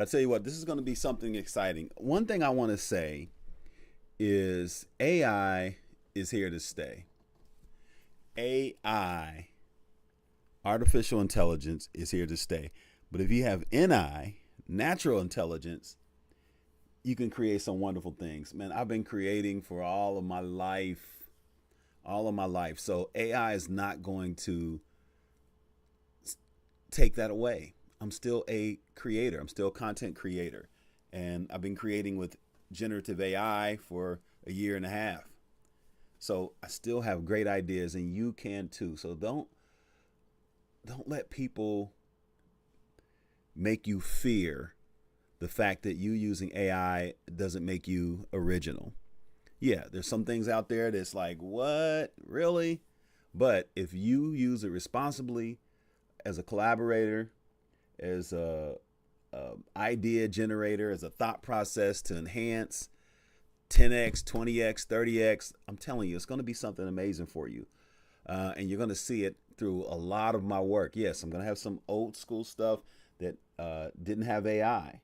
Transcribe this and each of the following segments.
I tell you what, this is going to be something exciting. One thing I want to say is AI is here to stay. AI, artificial intelligence, is here to stay. But if you have NI, natural intelligence, you can create some wonderful things. Man, I've been creating for all of my life, all of my life. So AI is not going to take that away. I'm still a creator. I'm still a content creator. And I've been creating with generative AI for a year and a half. So I still have great ideas and you can too. So don't let people make you fear the fact that you using AI doesn't make you original. Yeah, there's some things out there that's like, what? Really? But if you use it responsibly as a collaborator, as a idea generator, as a thought process to enhance 10x, 20x, 30x, I'm telling you, it's going to be something amazing for you. And you're going to see it through a lot of my work. Yes, I'm going to have some old school stuff that didn't have AI.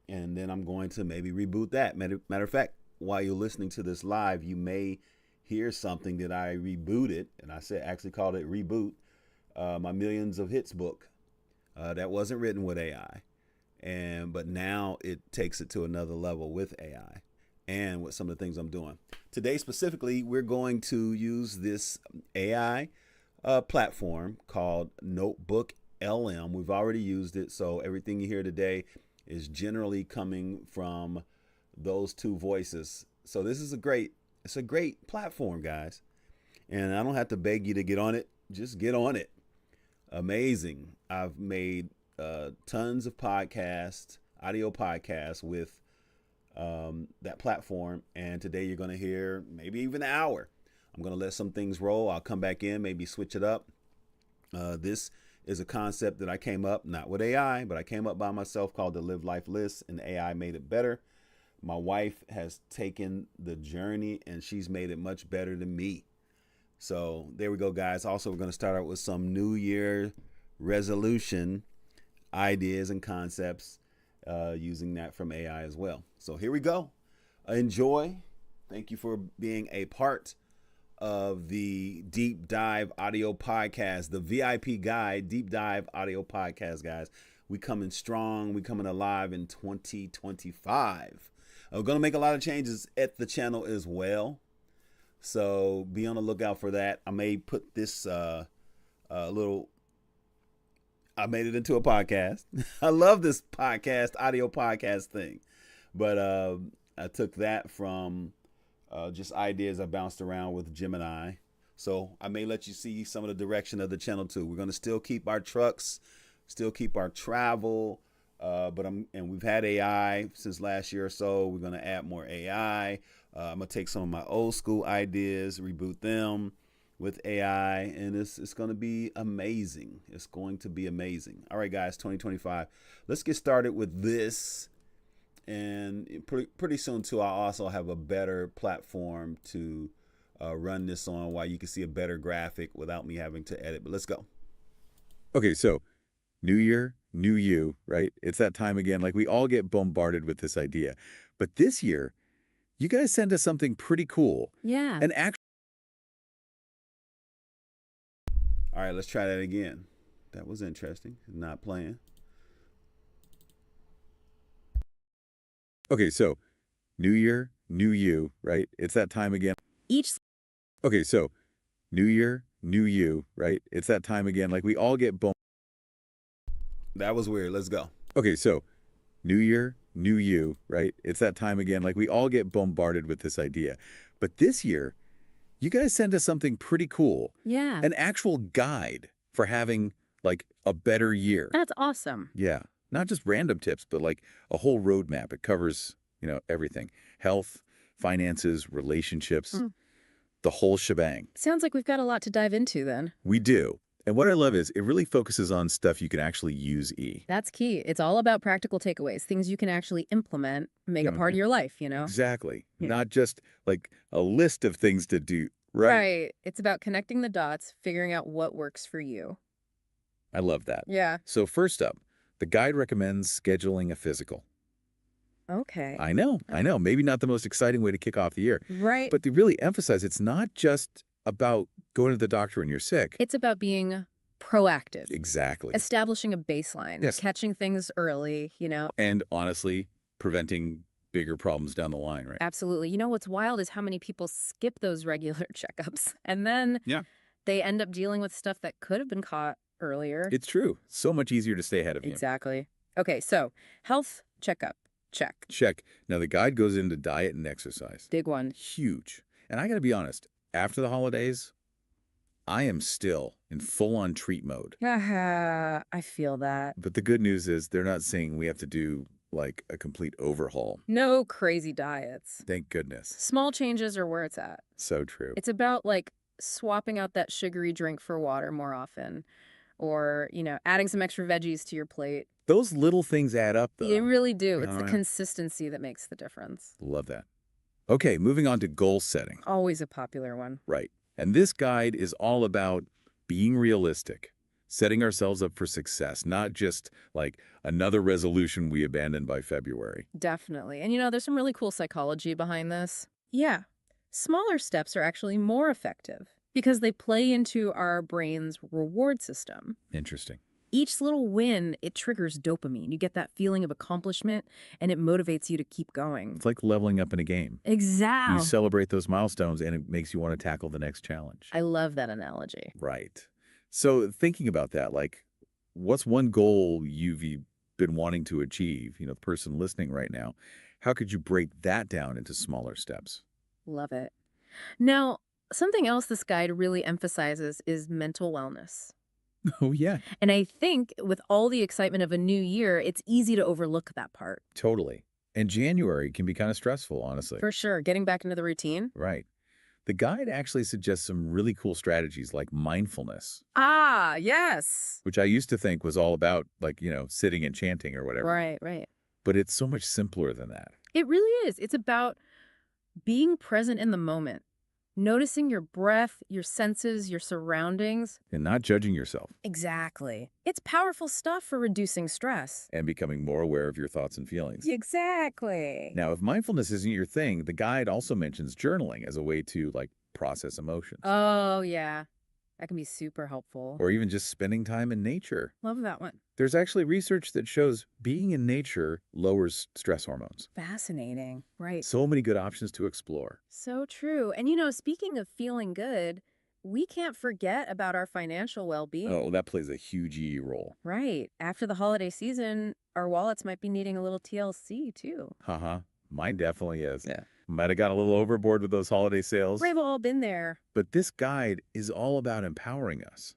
And then I'm going to maybe reboot that. Matter of fact, while you're listening to this live, you may hear something that I rebooted, and I said actually called it Reboot, my Millions of Hits book. That wasn't written with AI, but now it takes it to another level with AI and with some of the things I'm doing. Today specifically, we're going to use this AI platform called Notebook LM. We've already used it, so everything you hear today is generally coming from those two voices. So this is it's a great platform, guys. And I don't have to beg you to get on it. Just get on it. Amazing. I've made tons of podcasts, audio podcasts with that platform. And today you're going to hear maybe even an hour. I'm going to let some things roll. I'll come back in, maybe switch it up. This is a concept that I came up, not with AI, but I came up by myself called the Live Life List, and AI made it better. My wife has taken the journey and she's made it much better than me. So there we go, guys. Also, we're going to start out with some New Year resolution ideas and concepts using that from AI as well. So here we go. Enjoy. Thank you for being a part of the Deep Dive Audio Podcast, the VIP Guide Deep Dive Audio Podcast, guys. We coming strong. We coming alive in 2025. We're going to make a lot of changes at the channel as well. So be on the lookout for that. I may put this I made it into a podcast. I love this podcast, audio podcast thing. But I took that from just ideas I bounced around with Gemini. So I may let you see some of the direction of the channel too. We're going to still keep our trucks, still keep our travel. And we've had AI since last year or so. We're going to add more AI. I'm going to take some of my old school ideas, reboot them with AI, and it's going to be amazing. It's going to be amazing. All right, guys, 2025. Let's get started with this. And pretty soon, too, I'll also have a better platform to run this on while you can see a better graphic without me having to edit. But let's go. Okay, so New Year, new you, right? It's that time again. Like we all get bombarded with this idea. But this year, you guys sent us something pretty cool. Yeah. And actually, All right, let's try that again. That was interesting. Not playing. okay, so New Year, new you, right? It's that time again. Each Okay, so New Year, new you, right? It's that time again. Like we all get That was weird. Let's go. Okay, so New Year, new you, right? It's that time again. Like we all get bombarded with this idea. But this year, you guys sent us something pretty cool. Yeah. An actual guide for having like a better year. That's awesome. Yeah. Not just random tips, but like a whole roadmap. It covers, everything. Health, finances, relationships, the whole shebang. Sounds like we've got a lot to dive into then. We do. And what I love is it really focuses on stuff you can actually use, That's key. It's all about practical takeaways, things you can actually implement, make a part of your life, Exactly. Yeah. Not just like a list of things to do. Right. It's about connecting the dots, figuring out what works for you. I love that. Yeah. So first up, the The guide recommends scheduling a physical. Okay. I know. Maybe not the most exciting way to kick off the year. Right. But they really emphasize it's not just about going to the doctor when you're sick. It's about being proactive, Exactly. establishing a baseline, Yes. catching things early, And honestly, preventing bigger problems down the line, right? Absolutely. What's wild is how many people skip those regular checkups and then Yeah. they end up dealing with stuff that could have been caught earlier. It's true. So much easier to stay ahead of you. Exactly. Okay, so health checkup, check. Check. Now, the guide goes into diet and exercise. Big one. Huge. And I got to be honest, after the holidays, I am still in full-on treat mode. I feel that. But the good news is they're not saying we have to do, like, a complete overhaul. No crazy diets. Thank goodness. Small changes are where it's at. So true. It's about, like, swapping out that sugary drink for water more often or, adding some extra veggies to your plate. Those little things add up, though. They really do. It's Oh, the yeah. consistency that makes the difference. Love that. Okay, moving on to goal setting. Always a popular one. Right. And this guide is all about being realistic, setting ourselves up for success, not just like another resolution we abandoned by February. Definitely. And there's some really cool psychology behind this. Yeah. Smaller steps are actually more effective because they play into our brain's reward system. Interesting. Each little win, it triggers dopamine. You get that feeling of accomplishment and it motivates you to keep going. It's like leveling up in a game. Exactly. You celebrate those milestones and it makes you want to tackle the next challenge. I love that analogy. Right. So thinking about that, like, what's one goal you've been wanting to achieve? The person listening right now, how could you break that down into smaller steps? Love it. Now, something else this guide really emphasizes is mental wellness. Oh, yeah. And I think with all the excitement of a new year, it's easy to overlook that part. Totally. And January can be kind of stressful, honestly. For sure. Getting back into the routine. Right. The guide actually suggests some really cool strategies like mindfulness, Ah, yes. which I used to think was all about, like, sitting and chanting or whatever. Right. But it's so much simpler than that. It really is. It's about being present in the moment, noticing your breath, your senses, your surroundings. And not judging yourself Exactly. It's powerful stuff for reducing stress. and becoming more aware of your thoughts and feelings. Exactly. Now, if mindfulness isn't your thing, the guide also mentions journaling as a way to, like, process emotions. Oh, yeah. That can be super helpful. Or even just spending time in nature. Love that one. There's actually research that shows being in nature lowers stress hormones. Fascinating. Right. So many good options to explore. So true. And speaking of feeling good, we can't forget about our financial well-being. Oh, that plays a huge role. Right. After the holiday season, our wallets might be needing a little TLC too. Haha. Mine definitely is. Yeah. Might have got a little overboard with those holiday sales. We've all been there. But this guide is all about empowering us.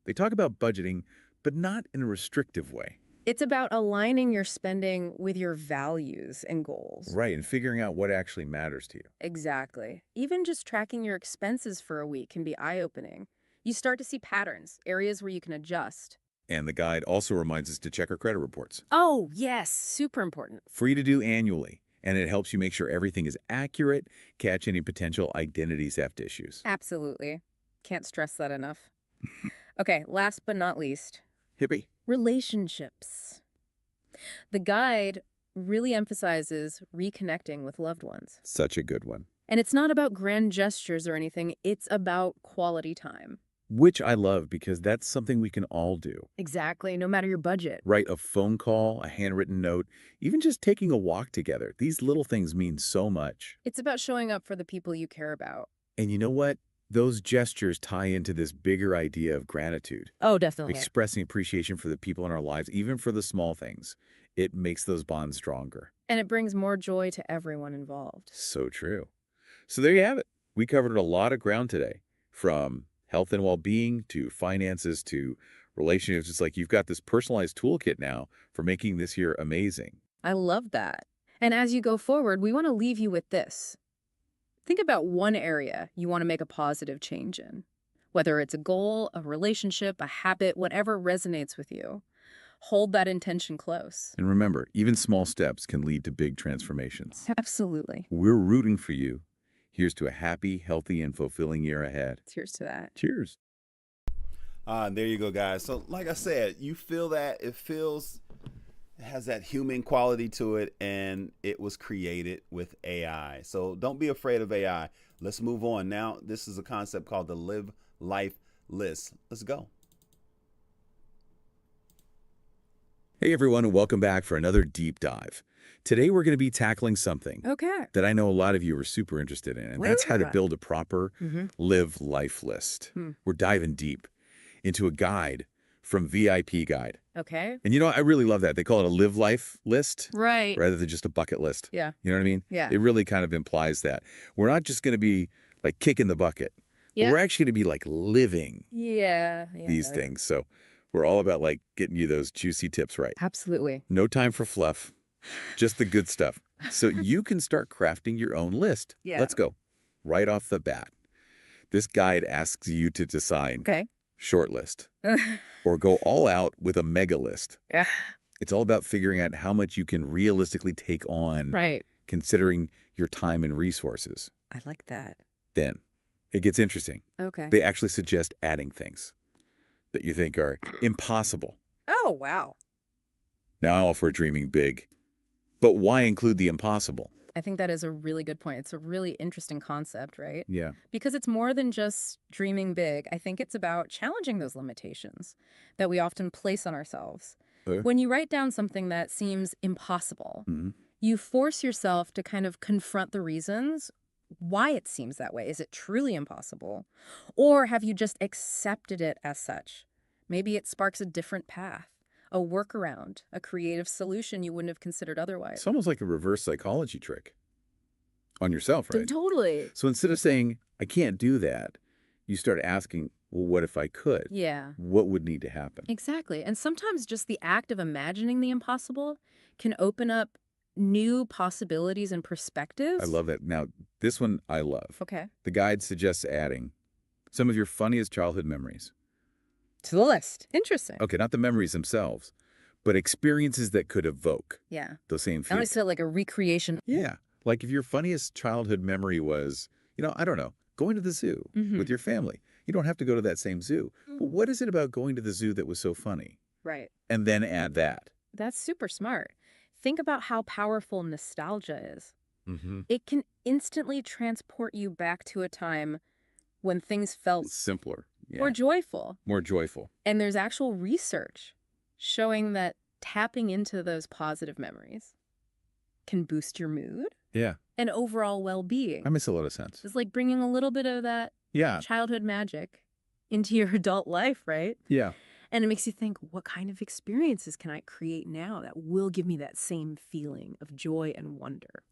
They talk about budgeting, but not in a restrictive way. It's about aligning your spending with your values and goals. Right, and figuring out what actually matters to you. Exactly. Even just tracking your expenses for a week can be eye-opening. You start to see patterns, areas where you can adjust. And the guide also reminds us to check our credit reports. Oh, yes. Super important. Free to do annually. And it helps you make sure everything is accurate, catch any potential identity theft issues. Absolutely. Can't stress that enough. Okay, last but not least, Hippie. relationships. The guide really emphasizes reconnecting with loved ones. Such a good one. And it's not about grand gestures or anything. It's about quality time. Which I love because that's something we can all do. Exactly, no matter your budget. Write a phone call, a handwritten note, even just taking a walk together. These little things mean so much. It's about showing up for the people you care about. And you know what? Those gestures tie into this bigger idea of gratitude. Oh, definitely. Expressing appreciation for the people in our lives, even for the small things. It makes those bonds stronger. And it brings more joy to everyone involved. So true. So there you have it. We covered a lot of ground today, from health and well-being to finances to relationships. It's like you've got this personalized toolkit now for making this year amazing. I love that. And as you go forward, we want to leave you with this. Think about one area you want to make a positive change in. Whether it's a goal, a relationship, a habit, whatever resonates with you. Hold that intention close. And remember, even small steps can lead to big transformations. Absolutely. We're rooting for you. Here's to a happy, healthy, and fulfilling year ahead. Cheers to that. Cheers. There you go, guys. So like I said, you feel that it feels It has that human quality to it, and it was created with AI. So don't be afraid of AI. Let's move on. Now, this is a concept called the Live Life List. Let's go. Hey everyone, and welcome back for another deep dive. Today we're going to be tackling something Okay. that I know a lot of you are super interested in, and that's how to build a proper live life list. We're diving deep into a guide from VIP Guide. Okay. And I really love that. They call it a live life list Right. rather than just a bucket list. Yeah. You know what I mean? Yeah. It really kind of implies that. We're not just going to be like kicking the bucket. Yeah. We're actually going to be like living Yeah. these things. So we're all about like getting you those juicy tips right. Absolutely. No time for fluff, just the good stuff. So you can start crafting your own list. Yeah. Let's go. Right off the bat. This guide asks you to decide Okay. short list or go all out with a mega list. Yeah. It's all about figuring out how much you can realistically take on, Right. considering your time and resources. I like that. Then it gets interesting. Okay. They actually suggest adding things that you think are impossible. Oh, wow. Now, I'm all for dreaming big, but why include the impossible? I think that is a really good point. It's a really interesting concept, right? Yeah. Because it's more than just dreaming big. I think it's about challenging those limitations that we often place on ourselves. When you write down something that seems impossible, you force yourself to kind of confront the reasons why it seems that way. Is it truly impossible? Or have you just accepted it as such? Maybe it sparks a different path, a workaround, a creative solution you wouldn't have considered otherwise. It's almost like a reverse psychology trick on yourself, right? Totally. So instead of saying, I can't do that, you start asking, well, what if I could? Yeah. What would need to happen? Exactly. And sometimes just the act of imagining the impossible can open up new possibilities and perspectives. I love that. Now, this one I love. Okay. The guide suggests adding some of your funniest childhood memories. To the list. Interesting. Okay, not the memories themselves, but experiences that could evoke Yeah. those same I feelings. always feel like a recreation. Yeah. Like if your funniest childhood memory was, I don't know, going to the zoo with your family. You don't have to go to that same zoo. But what is it about going to the zoo that was so funny? Right. And then add that. That's super smart. Think about how powerful nostalgia is. It can instantly transport you back to a time when things felt Simpler. Yeah. more joyful. More joyful. And there's actual research showing that tapping into those positive memories can boost your mood Yeah. and overall well-being. That makes a lot of sense. It's like bringing a little bit of that Yeah. childhood magic into your adult life, right? Yeah. And it makes you think, what kind of experiences can I create now that will give me that same feeling of joy and wonder?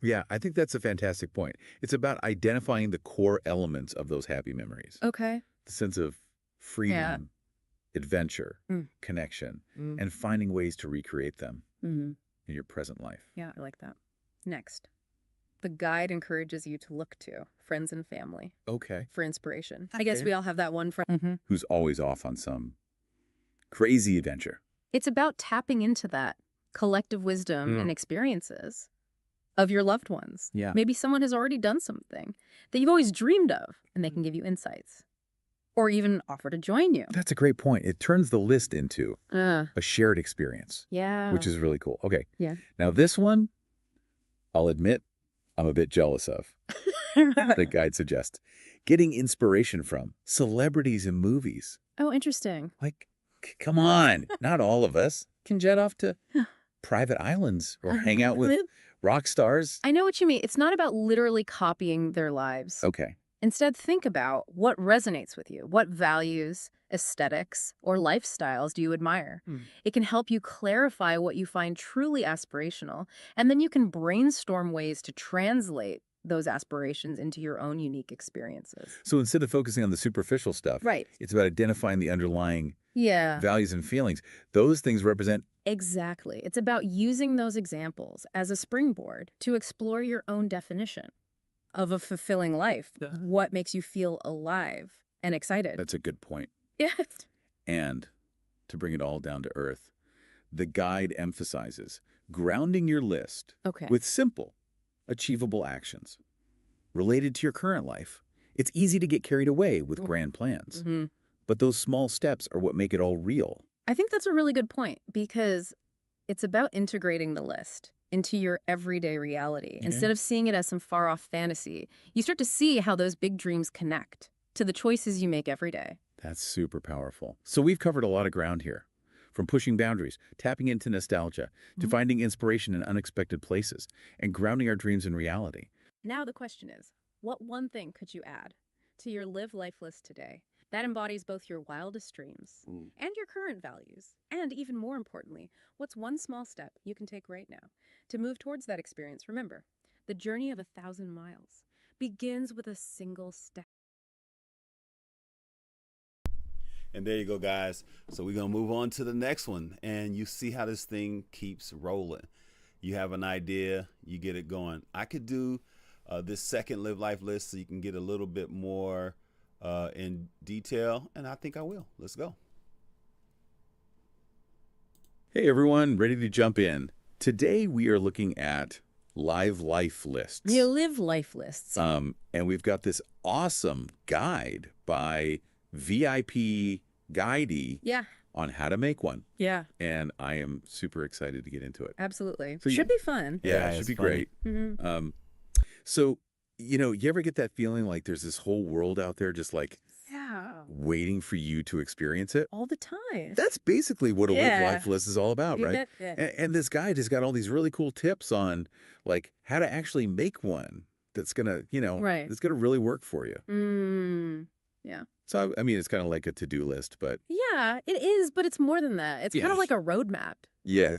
Yeah, I think that's a fantastic point. It's about identifying the core elements of those happy memories. Okay. The sense of freedom, adventure, connection, and finding ways to recreate them in your present life. Yeah, I like that. Next, the guide encourages you to look to friends and family Okay. for inspiration. I guess we all have that one friend. Who's always off on some crazy adventure. It's about tapping into that collective wisdom and experiences of your loved ones. Yeah. Maybe someone has already done something that you've always dreamed of, and they can give you insights or even offer to join you. That's a great point. It turns the list into a shared experience, Yeah. which is really cool. Okay. Yeah. Now this one, I'll admit, I'm a bit jealous of. The guide suggests getting inspiration from celebrities and movies. Oh, interesting. Like, come on, not all of us can jet off to private islands or hang out with rock stars. I know what you mean. It's not about literally copying their lives. Okay. Instead, think about what resonates with you. What values, aesthetics, or lifestyles do you admire? It can help you clarify what you find truly aspirational, and then you can brainstorm ways to translate those aspirations into your own unique experiences. So instead of focusing on the superficial stuff, Right. it's about identifying the underlying Yeah. values and feelings. Those things represent. Exactly. It's about using those examples as a springboard to explore your own definition of a fulfilling life. What makes you feel alive and excited? That's a good point. Yes. And to bring it all down to earth, the guide emphasizes grounding your list Okay. with simple, achievable actions related to your current life. It's easy to get carried away with grand plans, but those small steps are what make it all real. I think that's a really good point because It's about integrating the list into your everyday reality. Yeah. Instead of seeing it as some far-off fantasy, you start to see how those big dreams connect to the choices you make every day. That's super powerful. So we've covered a lot of ground here, from pushing boundaries, tapping into nostalgia, to finding inspiration in unexpected places, and grounding our dreams in reality. Now the question is, what one thing could you add to your live life list today that embodies both your wildest dreams and your current values? And even more importantly, what's one small step you can take right now to move towards that experience? Remember, the journey of 1,000 miles begins with a single step. And there you go, guys. So we're going to move on to the next one. And you see how this thing keeps rolling. You have an idea, you get it going. I could do this second live life list so you can get a little bit more in detail. And I think I will. Let's go. Hey everyone, ready to jump in. Today we are looking at live life lists. You live life lists. And we've got this awesome guide by VIP Guidey Yeah. on how to make one. Yeah, And I am super excited to get into it. absolutely. So Should be fun. Yeah, it it's should be funny. great. So, you ever get that feeling like there's this whole world out there just like Yeah. waiting for you to experience it? All the time. That's basically what a Yeah. live life list is all about, You right? bet. And this guide has got all these really cool tips on like how to actually make one that's gonna, Right. that's gonna really work for you. Yeah. So I mean, it's kind of like a to-do list, but Yeah, it is, but it's more than that. It's kind Yeah. of like a roadmap, yeah,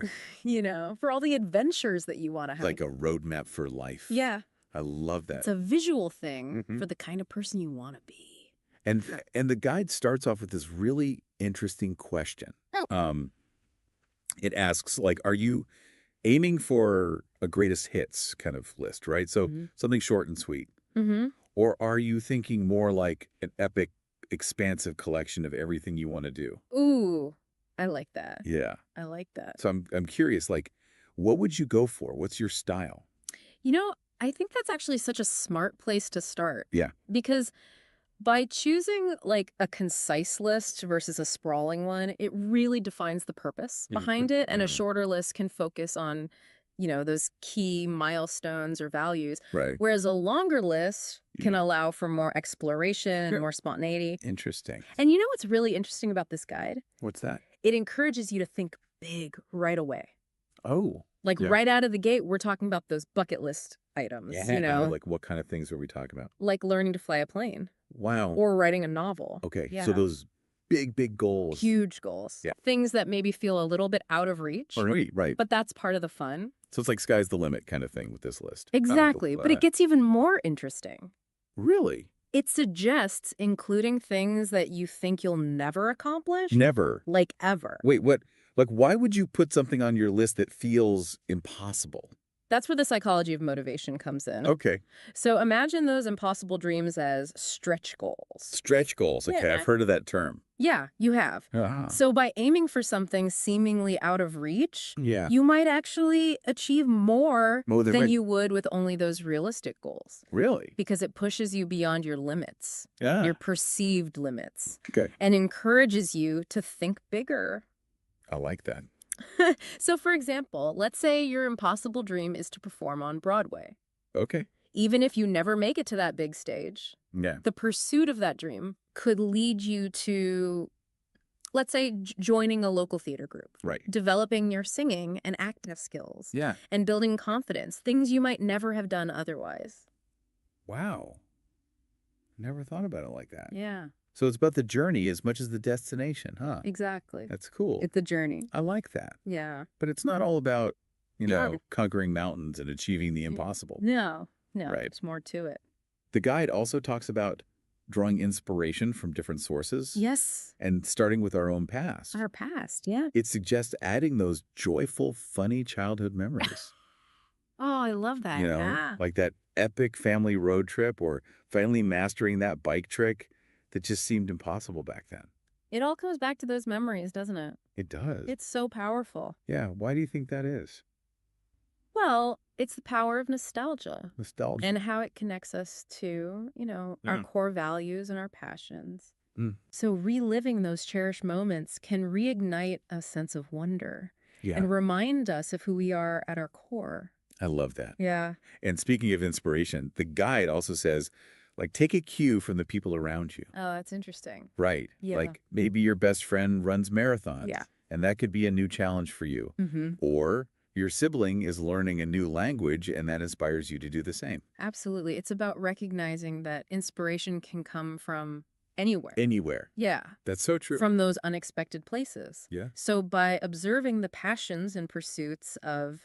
for all the adventures that you want to have. like a roadmap for life. Yeah, I love that. it's a visual thing Mhm. for the kind of person you want to be. And the guide starts off with this really interesting question. Oh. It asks, like, are you aiming for a greatest hits kind of list, right? So something short and sweet. Mm-hmm. Or are you thinking more like an epic, expansive collection of everything you want to do? Ooh, I like that. Yeah. I like that. So I'm curious, like, what would you go for? What's your style? I think that's actually such a smart place to start. Yeah. Because by choosing like a concise list versus a sprawling one, it really defines the purpose behind it. And a shorter list can focus on, those key milestones or values. Right. Whereas a longer list can allow for more exploration and more spontaneity. Interesting. And you know what's really interesting about this guide? What's that? It encourages you to think big right away. Oh. Like Yeah. right out of the gate, we're talking about those bucket list items, Like what kind of things are we talking about? like learning to fly a plane Wow. or writing a novel. Okay. Yeah. So those big goals. Huge goals. Yeah. Things that maybe feel a little bit out of reach, Right. but that's part of the fun. So it's like sky's the limit kind of thing with this list. Exactly. But it gets even more interesting. Really? It suggests including things that you think you'll never accomplish. Never. Like ever. Wait, what? Like, why would you put something on your list that feels impossible? That's where the psychology of motivation comes in. Okay. So imagine those impossible dreams as stretch goals. Stretch goals. Okay, Yeah. I've heard of that term. Yeah, you have. Ah. So by aiming for something seemingly out of reach, Yeah. you might actually achieve more More than than right. you would with only those realistic goals. Really? Because it pushes you beyond your limits, Yeah. your perceived limits, Okay. and encourages you to think bigger. I like that. So for example, let's say your impossible dream is to perform on Broadway. Okay. Even if you never make it to that big stage, Yeah. the pursuit of that dream could lead you to, let's say, joining a local theater group, Right. developing your singing and acting skills, Yeah. and building confidence, things you might never have done otherwise. Wow. Never thought about it like that. Yeah, So it's about the journey as much as the destination, huh? exactly. That's cool. It's a journey. I like that. Yeah. But it's not all about, Yeah. conquering mountains and achieving the impossible. No, Right. there's more to it. The guide also talks about drawing inspiration from different sources Yes, and starting with our own past. our past, yeah. It suggests adding those joyful, funny childhood memories, Oh, I love that. Yeah. like that epic family road trip or finally mastering that bike trick that just seemed impossible back then. It all comes back to those memories, doesn't it? It does. It's so powerful. Yeah. Why do you think that is? Well, it's the power of nostalgia Nostalgia. and how it connects us to, our core values and our passions. Mm. So reliving those cherished moments can reignite a sense of wonder Yeah. and remind us of who we are at our core. I love that. Yeah. And speaking of inspiration, the guide also says, like, take a cue from the people around you. Oh, that's interesting. Right. Yeah. Like maybe your best friend runs marathons. Yeah. And that could be a new challenge for you. Mm-hmm. Or your sibling is learning a new language and that inspires you to do the same. Absolutely. It's about recognizing that inspiration can come from anywhere. Anywhere. Yeah. That's so true. From those unexpected places. Yeah. So by observing the passions and pursuits of,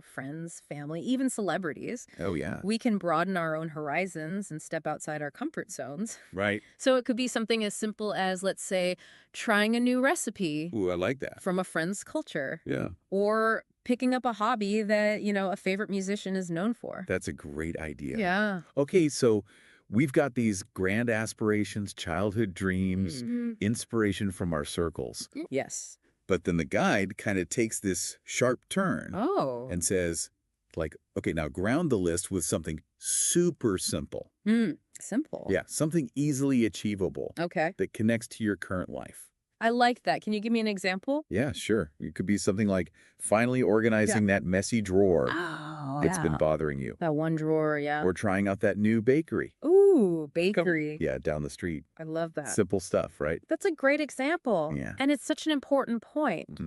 friends, family, even celebrities, Oh, yeah. we can broaden our own horizons and step outside our comfort zones. Right. So it could be something as simple as, let's say, trying a new recipe Ooh, I like that. from a friend's culture. Yeah. Or picking up a hobby that, a favorite musician is known for. That's a great idea. Yeah. Okay, so we've got these grand aspirations, childhood dreams, inspiration from our circles. Yes. But then the guide kind of takes this sharp turn Oh. and says, like, okay, now ground the list with something super simple. Simple. Yeah, something easily achievable Okay. that connects to your current life. I like that. Can you give me an example? Yeah, sure. It could be something like finally organizing that messy drawer Oh, that's been bothering you. That one drawer, yeah. Or trying out that new bakery. Ooh, bakery. Yeah, down the street. I love that. Simple stuff, right? That's a great example. Yeah. And it's such an important point.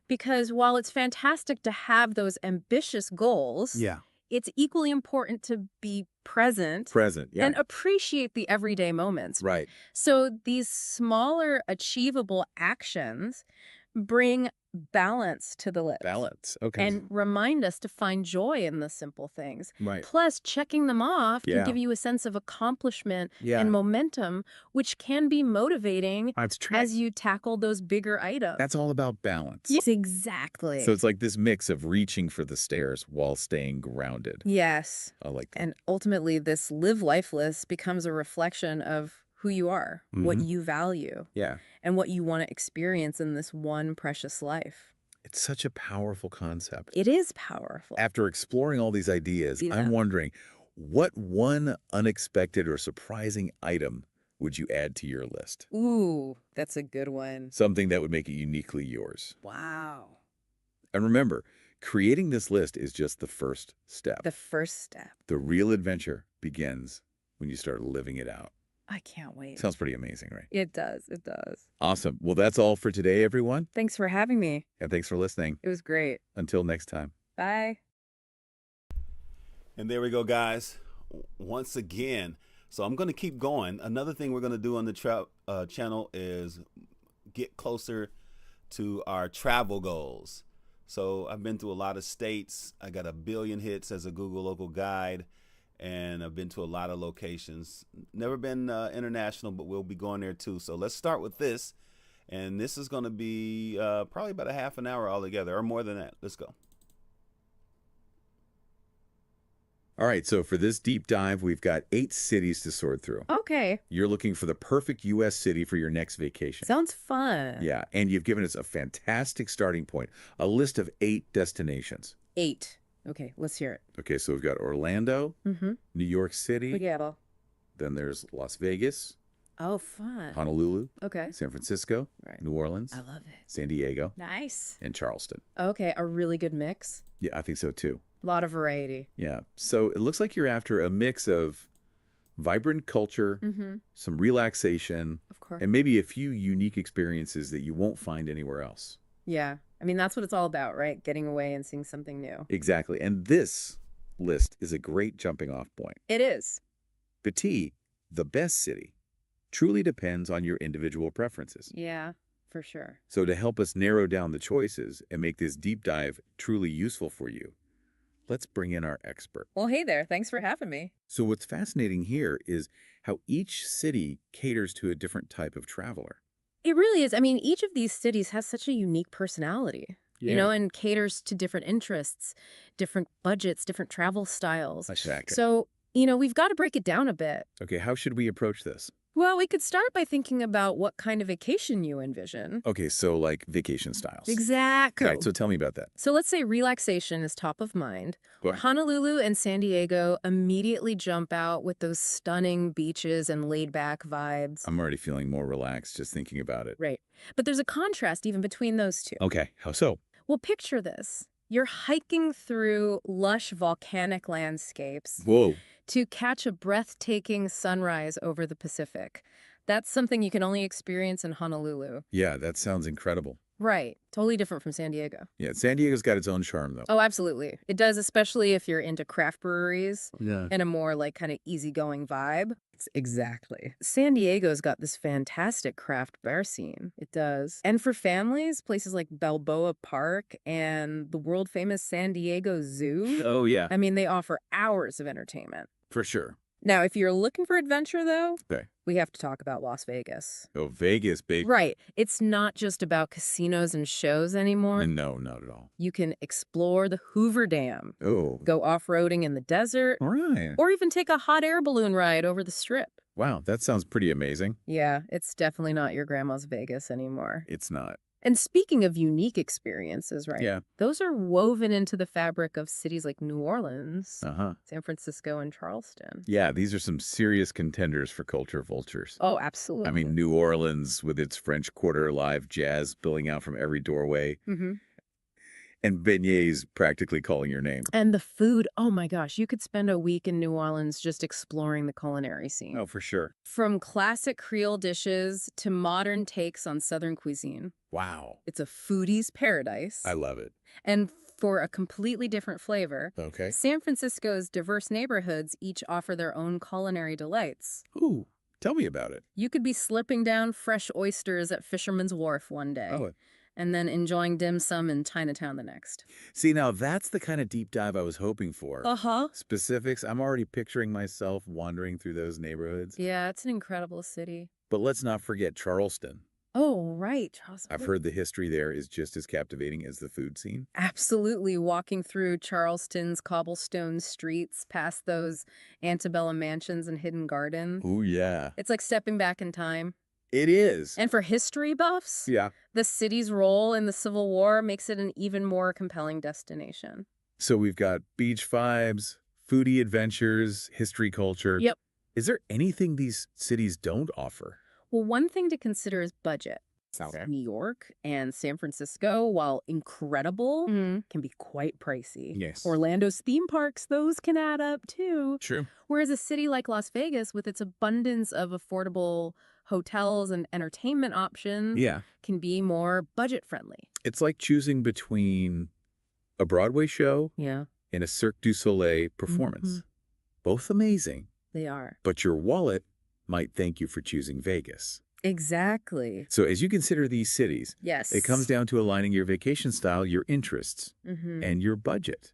Because while it's fantastic to have those ambitious goals, Yeah. it's equally important to be present Yeah. and appreciate the everyday moments. Right. So these smaller achievable actions bring balance to the list. Balance. Okay. And remind us to find joy in the simple things. right. Plus, checking them off Yeah. can give you a sense of accomplishment Yeah. and momentum, which can be motivating That's true. as you tackle those bigger items. That's all about balance. Yes, exactly. So it's like this mix of reaching for the stairs while staying grounded. Yes. I like that. And ultimately, this live life list becomes a reflection of who you are, what you value, Yeah. and what you want to experience in this one precious life. It's such a powerful concept. It is powerful. After exploring all these ideas, Yeah. I'm wondering, what one unexpected or surprising item would you add to your list? Ooh, that's a good one. Something that would make it uniquely yours. Wow. And remember, creating this list is just the first step. The first step. The real adventure begins when you start living it out. I can't wait. Sounds pretty amazing, right? It does. It does. Awesome. Well, that's all for today, everyone. Thanks for having me. And thanks for listening. It was great. Until next time. Bye. And there we go, guys. Once again, so I'm going to keep going. Another thing we're going to do on the channel is get closer to our travel goals. So I've been to a lot of states. I got 1 billion hits as a Google local guide, and I've been to a lot of locations. Never been international, but we'll be going there too. So let's start with this. And this is going to be probably about a half an hour altogether, or more than that. Let's go. All right, so for this deep dive, we've got 8 cities to sort through. Okay. You're looking for the perfect U.S. city for your next vacation. Sounds fun. Yeah, and you've given us a fantastic starting point, a list of 8 destinations. 8. Okay, let's hear it. Okay, so we've got Orlando, New York City, Yeah. then there's Las Vegas, Oh, fun. Honolulu, Okay. San Francisco, Right. New Orleans, I love it. San Diego, Nice. and Charleston. Okay, a really good mix. Yeah, I think so too. A lot of variety. Yeah, so it looks like you're after a mix of vibrant culture, some relaxation, Of course. and maybe a few unique experiences that you won't find anywhere else. Yeah. I mean, that's what it's all about, right? Getting away and seeing something new. Exactly. And this list is a great jumping off point. It is. But T, the best city, truly depends on your individual preferences. Yeah, for sure. So to help us narrow down the choices and make this deep dive truly useful for you, let's bring in our expert. Well, hey there. Thanks for having me. So what's fascinating here is how each city caters to a different type of traveler. It really is. I mean, each of these cities has such a unique personality, and caters to different interests, different budgets, different travel styles. Exactly. So, we've got to break it down a bit. Okay, how should we approach this? Well, we could start by thinking about what kind of vacation you envision. Okay, so like vacation styles. Exactly. Right, so tell me about that. So let's say relaxation is top of mind. What? Honolulu and San Diego immediately jump out with those stunning beaches and laid-back vibes. I'm already feeling more relaxed just thinking about it. Right. But there's a contrast even between those two. Okay, how so? Well, picture this. You're hiking through lush volcanic landscapes Whoa. to catch a breathtaking sunrise over the Pacific. That's something you can only experience in Honolulu. Yeah, that sounds incredible. Right. Totally different from San Diego. Yeah, San Diego's got its own charm, though. Oh, absolutely. It does, especially if you're into craft breweries Yeah. and a more like kind of easygoing vibe. Exactly. San Diego's got this fantastic craft beer scene. It does. And for families, places like Balboa Park and the world famous San Diego Zoo, Oh, yeah, I mean, they offer hours of entertainment. for sure. Now, if you're looking for adventure, though, Okay. we have to talk about Las Vegas. Oh, Vegas, big. Right. It's not just about casinos and shows anymore. No, not at all. You can explore the Hoover Dam, Oh, go off-roading in the desert, all right. or even take a hot air balloon ride over the Strip. Wow, that sounds pretty amazing. Yeah, it's definitely not your grandma's Vegas anymore. It's not. And speaking of unique experiences, right? Yeah. Those are woven into the fabric of cities like New Orleans, Uh-huh. San Francisco, and Charleston. Yeah, these are some serious contenders for culture vultures. Oh, absolutely. I mean, New Orleans with its French Quarter live jazz spilling out from every doorway, Mm-hmm. and beignets practically calling your name. And the food, oh my gosh, you could spend a week in New Orleans just exploring the culinary scene. Oh, for sure. From classic Creole dishes to modern takes on Southern cuisine. Wow. It's a foodie's paradise. I love it. And for a completely different flavor, Okay. San Francisco's diverse neighborhoods each offer their own culinary delights. Ooh, tell me about it. You could be slipping down fresh oysters at Fisherman's Wharf one day, Oh, and then enjoying dim sum in Chinatown the next. see, now that's the kind of deep dive I was hoping for. Uh-huh. Specifics, I'm already picturing myself wandering through those neighborhoods. Yeah, it's an incredible city. But let's not forget Charleston. Oh, right. Charles. I've heard the history there is just as captivating as the food scene. Absolutely. Walking through Charleston's cobblestone streets, past those antebellum mansions and hidden gardens. Oh, yeah. It's like stepping back in time. It is. And for history buffs, Yeah. the city's role in the Civil War makes it an even more compelling destination. So we've got beach vibes, foodie adventures, history culture. Yep. Is there anything these cities don't offer? Well, one thing to consider is budget. Okay. New York and San Francisco, while incredible, can be quite pricey. Yes. Orlando's theme parks, those can add up too. True. Whereas a city like Las Vegas, with its abundance of affordable hotels and entertainment options, Yeah. can be more budget-friendly. It's like choosing between a Broadway show Yeah, and a Cirque du Soleil performance. Both amazing, they are. but your wallet might thank you for choosing Vegas. Exactly. So as you consider these cities, Yes. it comes down to aligning your vacation style, your interests, and your budget.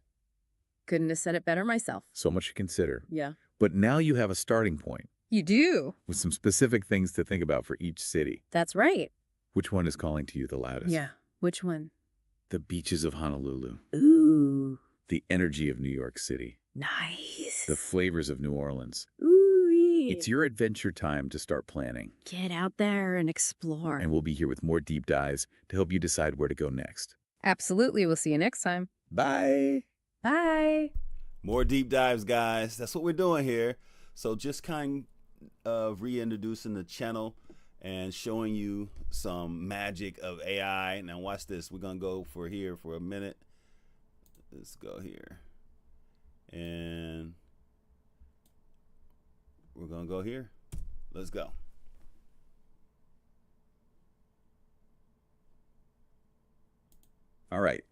Couldn't have said it better myself. So much to consider. Yeah. But now you have a starting point You do. with some specific things to think about for each city. That's right. Which one is calling to you the loudest? Yeah. Which one? The beaches of Honolulu, Ooh. the energy of New York City, Nice. the flavors of New Orleans. Ooh. It's your adventure time to start planning. Get out there and explore. And we'll be here with more deep dives to help you decide where to go next. Absolutely. We'll see you next time. Bye. Bye. More deep dives, guys. That's what we're doing here. So just kind of reintroducing the channel and showing you some magic of AI. Now watch this. We're going to go for here for a minute. Let's go here. And we're going to go here. Let's go. All right.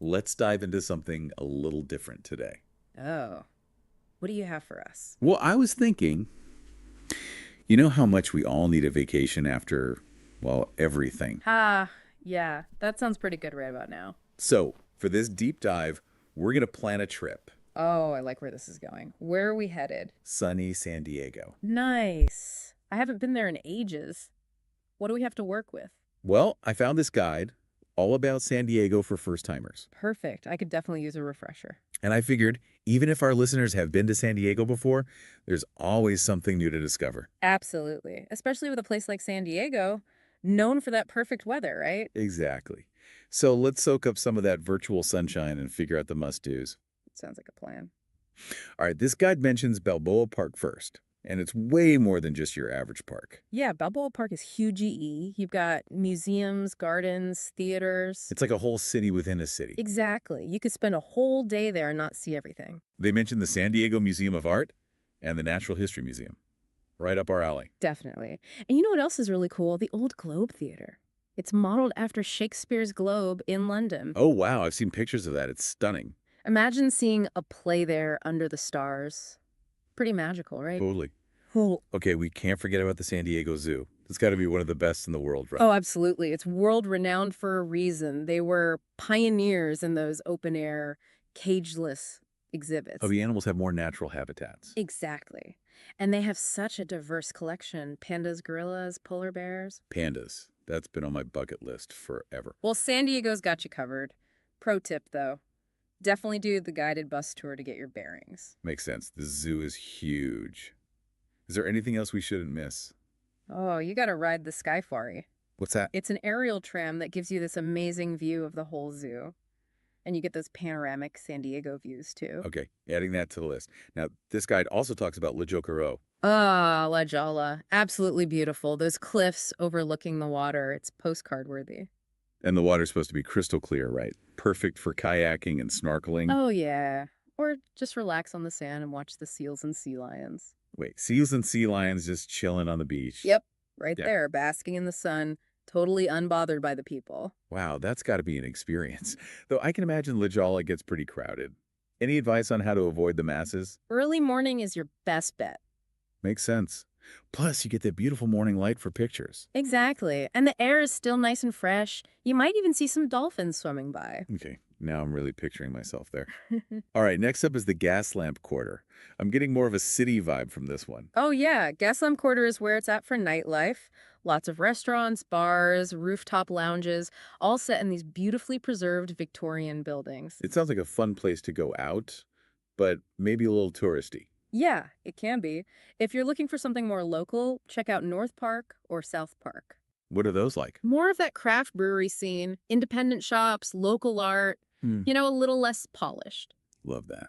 Let's dive into something a little different today. Oh. What do you have for us? Well, I was thinking, you know how much we all need a vacation after, well, everything. Yeah. That sounds pretty good right about now. So for this deep dive, we're going to plan a trip. Oh, I like where this is going. Where are we headed? Sunny San Diego. Nice. I haven't been there in ages. What do we have to work with? Well, I found this guide all about San Diego for first-timers. Perfect. I could definitely use a refresher. And I figured, even if our listeners have been to San Diego before, there's always something new to discover. Absolutely. Especially with a place like San Diego, known for that perfect weather, right? Exactly. So let's soak up some of that virtual sunshine and figure out the must-dos. Sounds like a plan. All right, this guide mentions Balboa Park first. And it's way more than just your average park. Yeah, Balboa Park is huge. You've got museums, gardens, theaters. It's like a whole city within a city. Exactly. You could spend a whole day there and not see everything. They mentioned the San Diego Museum of Art and the Natural History Museum. Right up our alley. Definitely. And you know what else is really cool? The Old Globe Theater. It's modeled after Shakespeare's Globe in London. Oh, wow. I've seen pictures of that. It's stunning. Imagine seeing a play there under the stars. Pretty magical, right? Totally. Well, Okay, we can't forget about the San Diego Zoo. It's got to be one of the best in the world, right? oh, absolutely. It's world renowned for a reason. They were pioneers in those open air, cageless exhibits. Oh, the animals have more natural habitats. Exactly. And they have such a diverse collection. Pandas, gorillas, polar bears. Pandas. That's been on my bucket list forever. Well, San Diego's got you covered. Pro tip, though. Definitely do the guided bus tour to get your bearings. Makes sense. The zoo is huge. Is there anything else we shouldn't miss? Oh, you gotta ride the Skyfari. What's that? It's an aerial tram that gives you this amazing view of the whole zoo. And you get those panoramic San Diego views, too. Okay, adding that to the list. Now, this guide also talks about La Jocaro. Ah, La Jolla. Absolutely beautiful. Those cliffs overlooking the water. It's postcard worthy. And the water's supposed to be crystal clear, right? Perfect for kayaking and snorkeling. Oh, yeah. Or just relax on the sand and watch the seals and sea lions. Wait, seals and sea lions just chilling on the beach. Yep, right Yeah. there, basking in the sun, totally unbothered by the people. Wow, that's got to be an experience. Though I can imagine La Jolla gets pretty crowded. Any advice on how to avoid the masses? Early morning is your best bet. Makes sense. Plus, you get that beautiful morning light for pictures. Exactly. And the air is still nice and fresh. You might even see some dolphins swimming by. Okay, now I'm really picturing myself there. All right, next up is the gas lamp quarter. I'm getting more of a city vibe from this one. Oh, yeah. Gaslamp Quarter is where it's at for nightlife. Lots of restaurants, bars, rooftop lounges, all set in these beautifully preserved Victorian buildings. It sounds like a fun place to go out, but maybe a little touristy. Yeah, it can be. If you're looking for something more local, check out North Park or South Park. What are those like? More of that craft brewery scene, independent shops, local art, Hmm. a little less polished. Love that.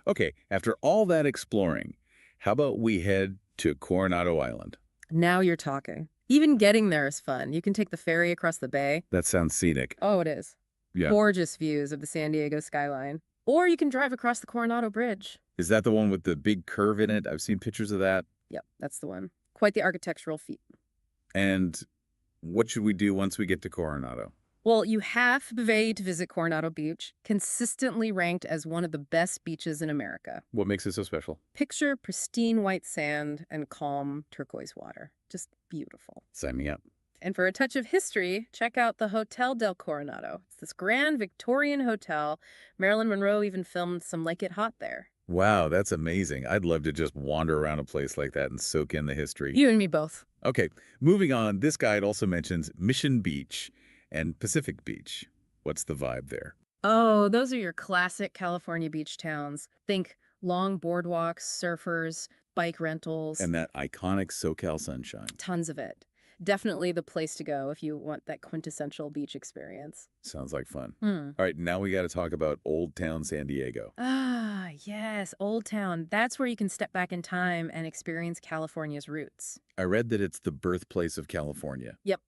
Okay, after all that exploring, how about we head to Coronado Island? Now you're talking. Even getting there is fun. You can take the ferry across the bay. That sounds scenic. Oh, it is. Yeah. Gorgeous views of the San Diego skyline. Or you can drive across the Coronado Bridge. Is that the one with the big curve in it? I've seen pictures of that. Yep, that's the one. Quite the architectural feat. And what should we do once we get to Coronado? Well, you have to visit Coronado Beach, consistently ranked as one of the best beaches in America. What makes it so special? Picture pristine white sand and calm turquoise water. Just beautiful. Sign me up. And for a touch of history, check out the Hotel del Coronado. It's this grand Victorian hotel. Marilyn Monroe even filmed some Like It Hot there. Wow, that's amazing. I'd love to just wander around a place like that and soak in the history. You and me both. Okay, moving on. This guide also mentions Mission Beach and Pacific Beach. What's the vibe there? Oh, those are your classic California beach towns. Think long boardwalks, surfers, bike rentals. And that iconic SoCal sunshine. Tons of it. Definitely the place to go if you want that quintessential beach experience. Sounds like fun. Hmm. All right, now we got to talk about Old Town San Diego. Ah, yes, Old Town. That's where you can step back in time and experience California's roots. I read that it's the birthplace of California. Yep.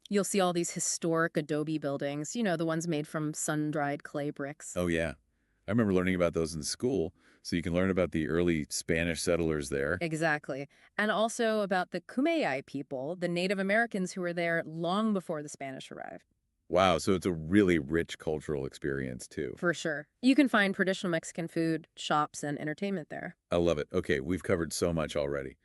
You'll see all these historic adobe buildings, the ones made from sun-dried clay bricks. Oh, yeah. I remember learning about those in school, so you can learn about the early Spanish settlers there. Exactly. And also about the Kumeyaay people, the Native Americans who were there long before the Spanish arrived. Wow, so it's a really rich cultural experience, too. For sure. You can find traditional Mexican food, shops, and entertainment there. I love it. Okay, we've covered so much already.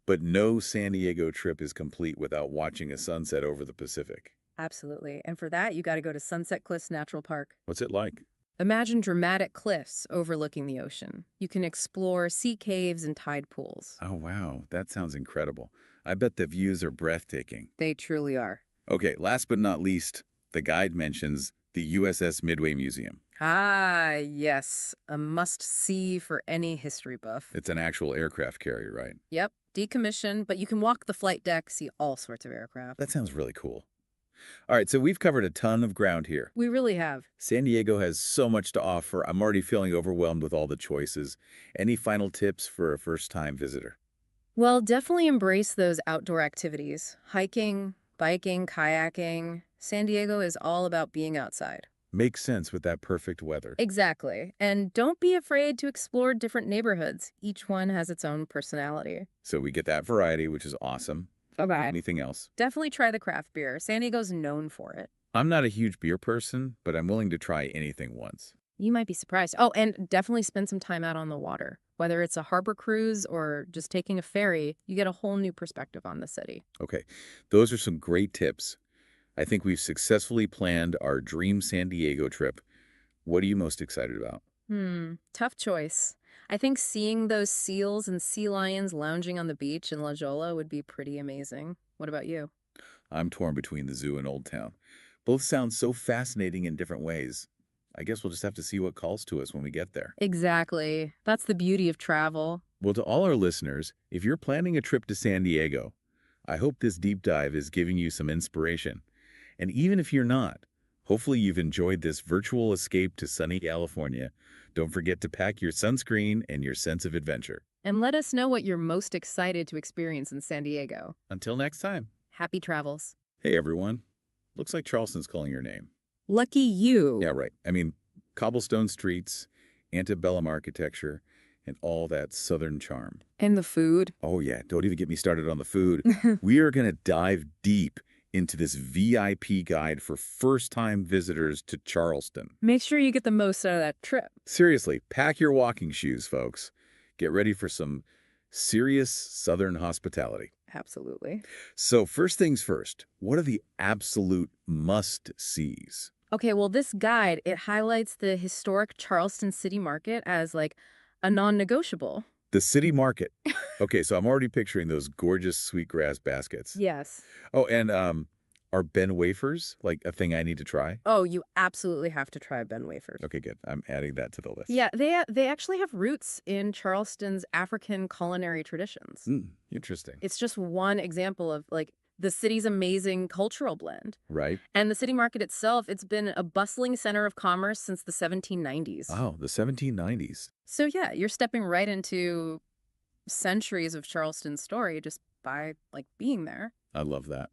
But no San Diego trip is complete without watching a sunset over the Pacific. Absolutely. And for that, you got to go to Sunset Cliffs Natural Park. What's it like? Imagine dramatic cliffs overlooking the ocean. You can explore sea caves and tide pools. Oh, wow. That sounds incredible. I bet the views are breathtaking. They truly are. Okay, last but not least, the guide mentions the USS Midway Museum. Ah, yes. A must-see for any history buff. It's an actual aircraft carrier, right? Yep, decommissioned, but you can walk the flight deck, see all sorts of aircraft. That sounds really cool. All right, so we've covered a ton of ground here. We really have. San Diego has so much to offer. I'm already feeling overwhelmed with all the choices. Any final tips for a first-time visitor? Well, definitely embrace those outdoor activities. Hiking, biking, kayaking. San Diego is all about being outside. Makes sense with that perfect weather. Exactly. And don't be afraid to explore different neighborhoods. Each one has its own personality. So we get that variety, which is awesome. Okay. Anything else? Definitely try the craft beer. San Diego's known for it. I'm not a huge beer person, but I'm willing to try anything once. You might be surprised. Oh, and definitely spend some time out on the water. Whether it's a harbor cruise or just taking a ferry, you get a whole new perspective on the city. Okay, those are some great tips. I think we've successfully planned our dream San Diego trip. What are you most excited about? Tough choice. I think seeing those seals and sea lions lounging on the beach in La Jolla would be pretty amazing. What about you? I'm torn between the zoo and Old Town. Both sound so fascinating in different ways. I guess we'll just have to see what calls to us when we get there. Exactly. That's the beauty of travel. Well, to all our listeners, if you're planning a trip to San Diego, I hope this deep dive is giving you some inspiration. And even if you're not, hopefully you've enjoyed this virtual escape to sunny California. Don't forget to pack your sunscreen and your sense of adventure. And let us know what you're most excited to experience in San Diego. Until next time. Happy travels. Hey, everyone. Looks like Charleston's calling your name. Lucky you. Yeah, right. I mean, cobblestone streets, antebellum architecture, and all that southern charm. And the food. Oh, yeah. Don't even get me started on the food. We are going to dive deep into this VIP guide for first-time visitors to Charleston. Make sure you get the most out of that trip. Seriously, pack your walking shoes, folks. Get ready for some serious southern hospitality. Absolutely. So first things first, what are the absolute must-sees? Okay, well, this guide, it highlights the historic Charleston City Market as like a non-negotiable. The city market. Okay, so I'm already picturing those gorgeous sweetgrass baskets. Yes. Oh, and are Ben wafers like a thing I need to try? Oh, you absolutely have to try Ben wafers. Okay, good. I'm adding that to the list. Yeah, they actually have roots in Charleston's African culinary traditions. Interesting. It's just one example of like the city's amazing cultural blend. Right. And the city market itself, it's been a bustling center of commerce since the 1790s. Oh, the 1790s. So yeah, you're stepping right into centuries of Charleston's story just by like being there. I love that.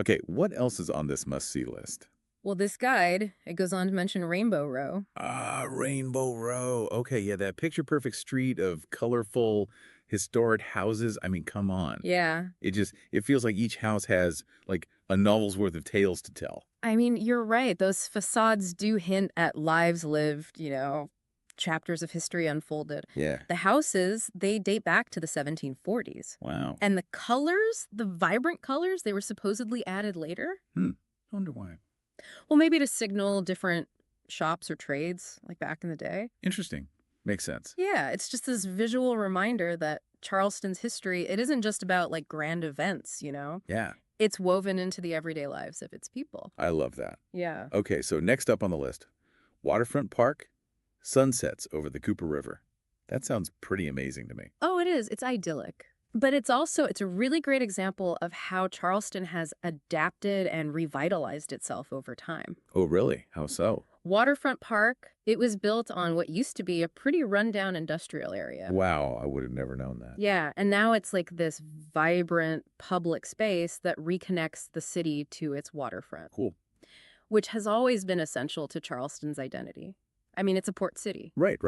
Okay, what else is on this must-see list? Well, this guide, it goes on to mention Rainbow Row. Ah, Rainbow Row. Okay, yeah, that picture-perfect street of colorful, historic houses. I mean, come on. Yeah. It feels like each house has, like, a novel's worth of tales to tell. I mean, you're right. Those facades do hint at lives lived, chapters of history unfolded. Yeah. The houses, they date back to the 1740s. Wow. And the colors, the vibrant colors, they were supposedly added later. I wonder why. Well, maybe to signal different shops or trades, like back in the day. Interesting. Makes sense. Yeah, it's just this visual reminder that Charleston's history, it isn't just about like grand events, Yeah. It's woven into the everyday lives of its people. I love that. Yeah. Okay, so next up on the list, Waterfront Park, sunsets over the Cooper River. That sounds pretty amazing to me. Oh, it is. It's idyllic. But it's a really great example of how Charleston has adapted and revitalized itself over time. Oh, really? How so? Waterfront Park, it was built on what used to be a pretty rundown industrial area. Wow, I would have never known that. Yeah, and now it's like this vibrant public space that reconnects the city to its waterfront. Cool. Which has always been essential to Charleston's identity. I mean, it's a port city. Right.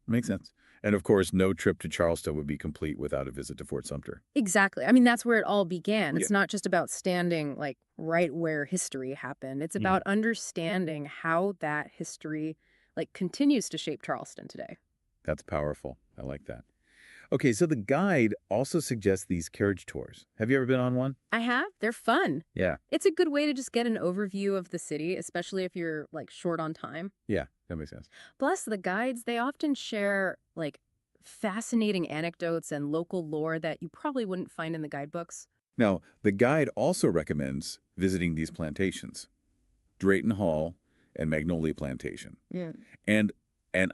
Makes sense. And of course, no trip to Charleston would be complete without a visit to Fort Sumter. Exactly. I mean, that's where it all began. It's Yeah. not just about standing like right where history happened. It's about understanding how that history like continues to shape Charleston today. That's powerful. I like that. Okay, so the guide also suggests these carriage tours. Have you ever been on one? I have. They're fun. Yeah. It's a good way to just get an overview of the city, especially if you're like short on time. Yeah, that makes sense. Plus, the guides, they often share like fascinating anecdotes and local lore that you probably wouldn't find in the guidebooks. Now, the guide also recommends visiting these plantations, Drayton Hall and Magnolia Plantation. Yeah. And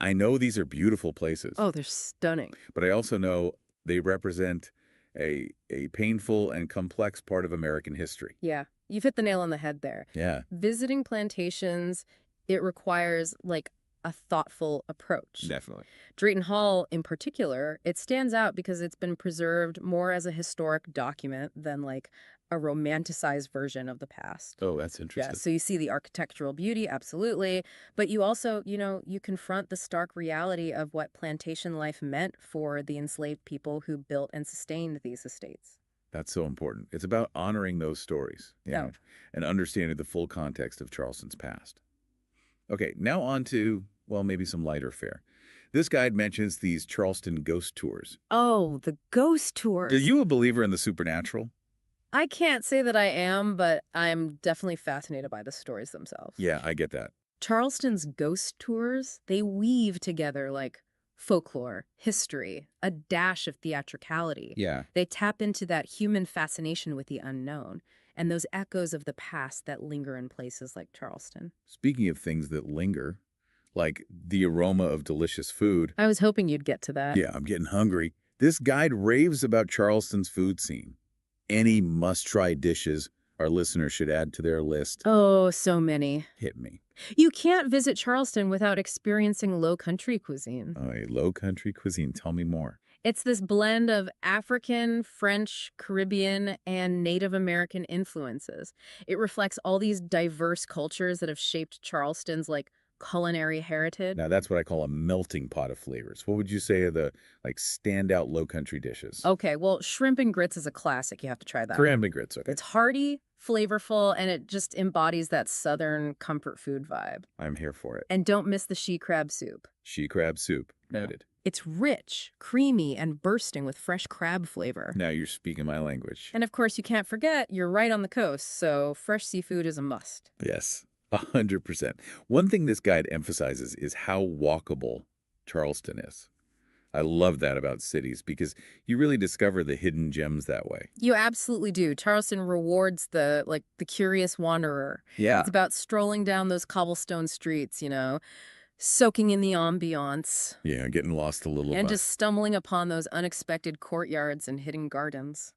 I know these are beautiful places. Oh, they're stunning. But I also know they represent a painful and complex part of American history. Yeah, you've hit the nail on the head there. Yeah. Visiting plantations, it requires like a thoughtful approach. Definitely. Drayton Hall, in particular, it stands out because it's been preserved more as a historic document than like a romanticized version of the past. Oh, that's Yeah, interesting. so you see the architectural beauty, absolutely, but you also, you confront the stark reality of what plantation life meant for the enslaved people who built and sustained these estates. That's so important. It's about honoring those stories, Oh. and understanding the full context of Charleston's past. Okay, now on to, well, maybe some lighter fare. This guide mentions these Charleston ghost tours. Oh, the ghost tours. Are you a believer in the supernatural? I can't say that I am, but I'm definitely fascinated by the stories themselves. Yeah, I get that. Charleston's ghost tours, they weave together like folklore, history, a dash of theatricality. Yeah. They tap into that human fascination with the unknown and those echoes of the past that linger in places like Charleston. Speaking of things that linger, like the aroma of delicious food. I was hoping you'd get to that. Yeah, I'm getting hungry. This guide raves about Charleston's food scene. Any must-try dishes our listeners should add to their list. Oh, so many. Hit me. You can't visit Charleston without experiencing low country cuisine. Oh, a low country cuisine. Tell me more. It's this blend of African, French, Caribbean, and Native American influences. It reflects all these diverse cultures that have shaped Charleston's culinary heritage. Now, that's what I call a melting pot of flavors. What would you say are the standout low country dishes? Okay, well, shrimp and grits is a classic. You have to try that. Cram and grits, okay. It's hearty, flavorful, and it just embodies that southern comfort food vibe. I'm here for it. And don't miss the she crab soup. She crab soup. Noted. It's rich, creamy, and bursting with fresh crab flavor. Now you're speaking my language. And of course, you can't forget, you're right on the coast, so fresh seafood is a must. Yes, 100%. One thing this guide emphasizes is how walkable Charleston is. I love that about cities because you really discover the hidden gems that way. You absolutely do. Charleston rewards the curious wanderer. Yeah. It's about strolling down those cobblestone streets, soaking in the ambiance. Yeah, getting lost a little bit. And just stumbling upon those unexpected courtyards and hidden gardens.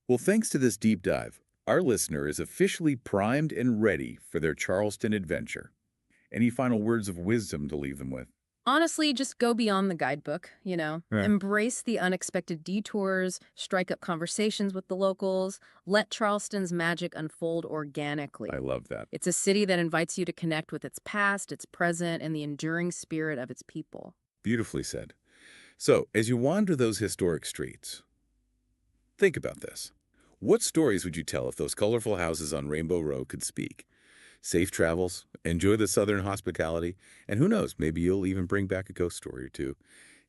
Well, thanks to this deep dive, our listener is officially primed and ready for their Charleston adventure. Any final words of wisdom to leave them with? Honestly, just go beyond the guidebook, Right. Embrace the unexpected detours, strike up conversations with the locals, let Charleston's magic unfold organically. I love that. It's a city that invites you to connect with its past, its present, and the enduring spirit of its people. Beautifully said. So, as you wander those historic streets, think about this. What stories would you tell if those colorful houses on Rainbow Row could speak? Safe travels, enjoy the southern hospitality, and who knows, maybe you'll even bring back a ghost story or two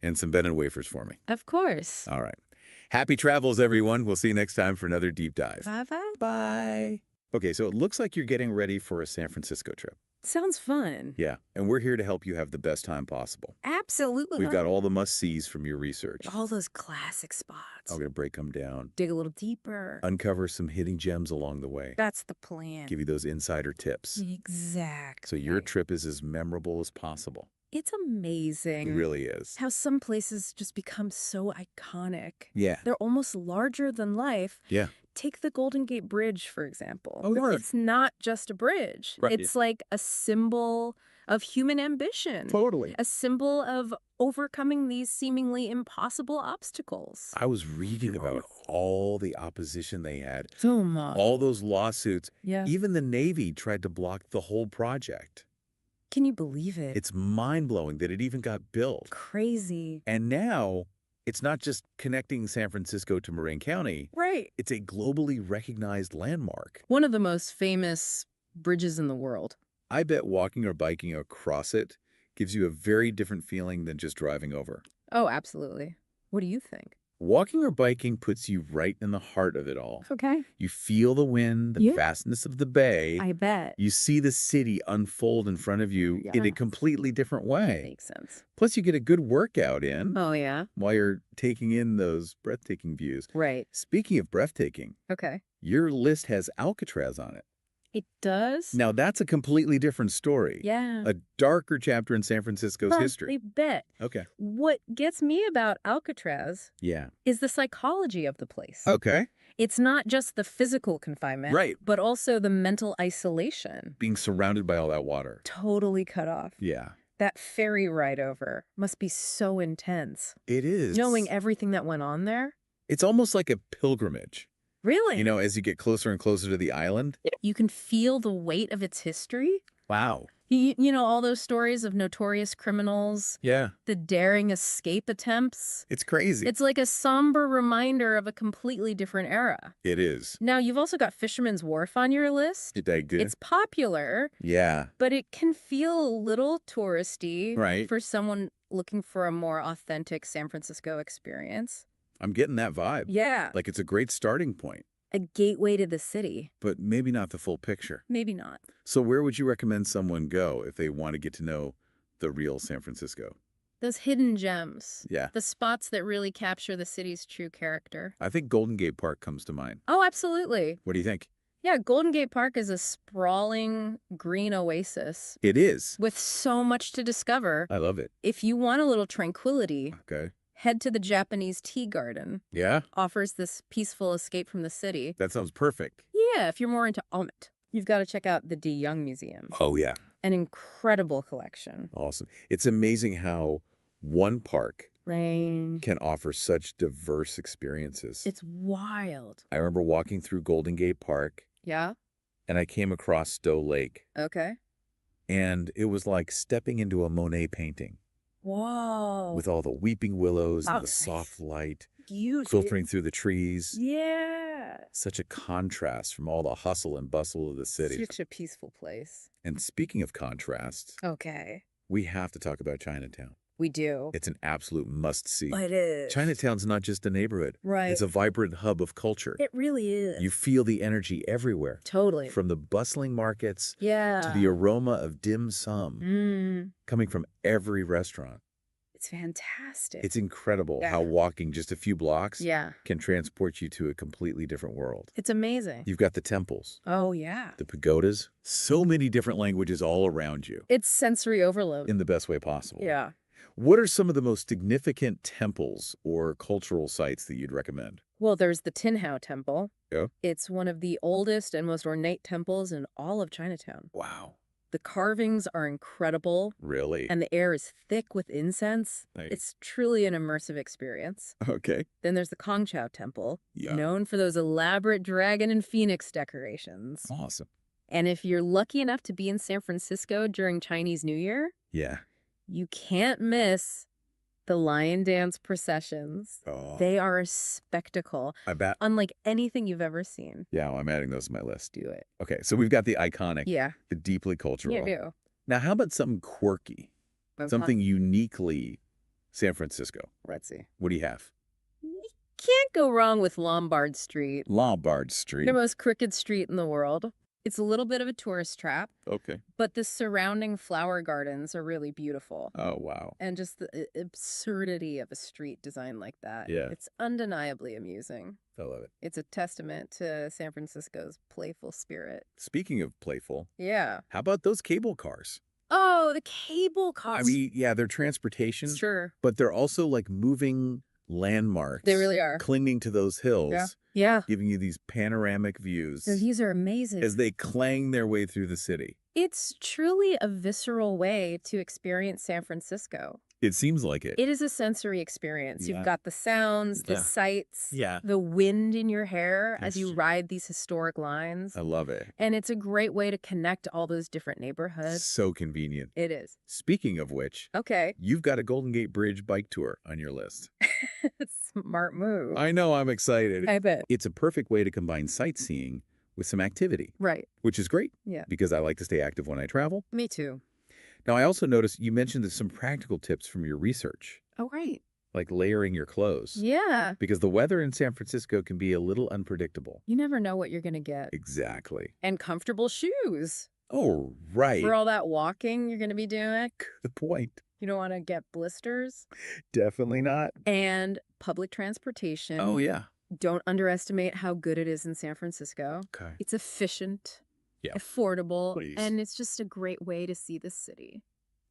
and some Ben and wafers for me. Of course. All right. Happy travels, everyone. We'll see you next time for another deep dive. Bye-bye. Bye. Okay, so it looks like you're getting ready for a San Francisco trip. Sounds fun. Yeah, and we're here to help you have the best time possible. Absolutely. We've got all the must-sees from your research. all those classic spots. I'm going to break them down, Dig a little deeper. uncover some hidden gems along the way, That's the plan. give you those insider tips, Exactly. so your trip is as memorable as possible. It's amazing. It really is. How some places just become so iconic. Yeah. They're almost larger than life. Yeah. Take the Golden Gate Bridge, for example. Oh, yeah. It's not just a bridge. Right. It's like a symbol of human ambition. Totally. A symbol of overcoming these seemingly impossible obstacles. I was reading about all the opposition they had, So much. all those lawsuits. Yeah. Even the Navy tried to block the whole project. Can you believe it? It's mind-blowing that it even got built. crazy. And now, it's not just connecting San Francisco to Marin County. Right. It's a globally recognized landmark. One of the most famous bridges in the world. I bet walking or biking across it gives you a very different feeling than just driving over. Oh, absolutely. What do you think? Walking or biking puts you right in the heart of it all. Okay. You feel the wind, the Yeah. vastness of the bay. I bet. You see the city unfold in front of you in a Yes. completely different way. Makes sense. Plus, you get a good workout in Oh, yeah? while you're taking in those breathtaking views. Right. Speaking of breathtaking, Okay. your list has Alcatraz on it. It does? Now, that's a completely different story. Yeah. A darker chapter in San Francisco's Huh, history. I bet. Okay. What gets me about Alcatraz Yeah. is the psychology of the place. Okay. It's not just the physical confinement, Right. but also the mental isolation. Being surrounded by all that water. Totally cut off. Yeah. That ferry ride over must be so intense. It is. Knowing everything that went on there? It's almost like a pilgrimage. Really? You know, as you get closer and closer to the island. You can feel the weight of its history. Wow. You know, all those stories of notorious criminals, Yeah. the daring escape attempts. It's crazy. It's like a somber reminder of a completely different era. It is. Now, you've also got Fisherman's Wharf on your list. You dig it? It's popular, Yeah. but it can feel a little touristy Right. for someone looking for a more authentic San Francisco experience. I'm getting that vibe. Yeah. Like it's a great starting point, A gateway to the city. but maybe not the full picture. Maybe not. So where would you recommend someone go if they want to get to know the real San Francisco? Those hidden gems. Yeah. The spots that really capture the city's true character. I think Golden Gate Park comes to mind. Oh, absolutely. What do you think? Yeah, Golden Gate Park is a sprawling green oasis It is. with so much to discover. I love it. If you want a little tranquility, Okay. head to the Japanese Tea Garden. Yeah? Offers this peaceful escape from the city. That sounds perfect. Yeah, if you're more into art, you've got to check out the De Young Museum. Oh, yeah. An incredible collection. Awesome. It's amazing how one park Rain. can offer such diverse experiences. It's wild. I remember walking through Golden Gate Park Yeah? and I came across Stowe Lake, Okay. and it was like stepping into a Monet painting Whoa. with all the weeping willows Oh, and the nice. soft light Beautiful. filtering through the trees. Yeah. Such a contrast from all the hustle and bustle of the city. Such a peaceful place. And speaking of contrast, Okay. we have to talk about Chinatown. We do. It's an absolute must-see. It is. Chinatown's not just a neighborhood. Right. It's a vibrant hub of culture. It really is. You feel the energy everywhere, Totally. from the bustling markets Yeah. to the aroma of dim sum coming from every restaurant. It's fantastic. It's incredible Yeah. how walking just a few blocks Yeah. can transport you to a completely different world. It's amazing. You've got the temples, Oh, yeah. the pagodas, so many different languages all around you It's sensory overload. in the best way possible. Yeah. What are some of the most significant temples or cultural sites that you'd recommend? Well, there's the Tin Hau Temple. Yeah. It's one of the oldest and most ornate temples in all of Chinatown. Wow. The carvings are incredible, Really? and the air is thick with incense. Nice. It's truly an immersive experience. Okay. Then there's the Kongqiao Temple, Yeah. known for those elaborate dragon and phoenix decorations. Awesome. And if you're lucky enough to be in San Francisco during Chinese New Year, Yeah. you can't miss the lion dance processions. Oh, They are a spectacle, I bet. unlike anything you've ever seen. Yeah, well, I'm adding those to my list. Do it. Okay, so we've got the iconic, Yeah, the deeply cultural. you do. Now, how about something quirky? Something uniquely San Francisco? Let's see. What do you have? You can't go wrong with Lombard Street, Lombard Street. the most crooked street in the world. It's a little bit of a tourist trap, Okay. but the surrounding flower gardens are really beautiful. Oh, wow. And just the absurdity of a street design like that. Yeah. It's undeniably amusing. I love it. It's a testament to San Francisco's playful spirit. Speaking of playful, Yeah. how about those cable cars? Oh, the cable cars. I mean, yeah, they're transportation, Sure. but they're also like moving landmarks. They really are. Clinging to those hills, Yeah. giving you these panoramic views The views are amazing. as they clang their way through the city. It's truly a visceral way to experience San Francisco. It seems like it. It is a sensory experience. Yeah. You've got the sounds, the Yeah. sights, Yeah. the wind in your hair as you Yes. ride these historic lines. I love it. And it's a great way to connect all those different neighborhoods. So convenient. It is. Speaking of which, Okay. you've got a Golden Gate Bridge bike tour on your list. Smart move. I know, I'm excited. I bet. It's a perfect way to combine sightseeing with some activity, Right. which is great Yeah. because I like to stay active when I travel. Me too. Now, I also noticed you mentioned some practical tips from your research, Oh, right. like layering your clothes. Yeah. Because the weather in San Francisco can be a little unpredictable. You never know what you're going to get. Exactly. And comfortable shoes. Oh, right. For all that walking you're going to be doing. Good point. You don't want to get blisters. Definitely not. And public transportation. Oh, yeah. Don't underestimate how good it is in San Francisco. Okay. It's efficient, Yeah. affordable, Please. and it's just a great way to see the city.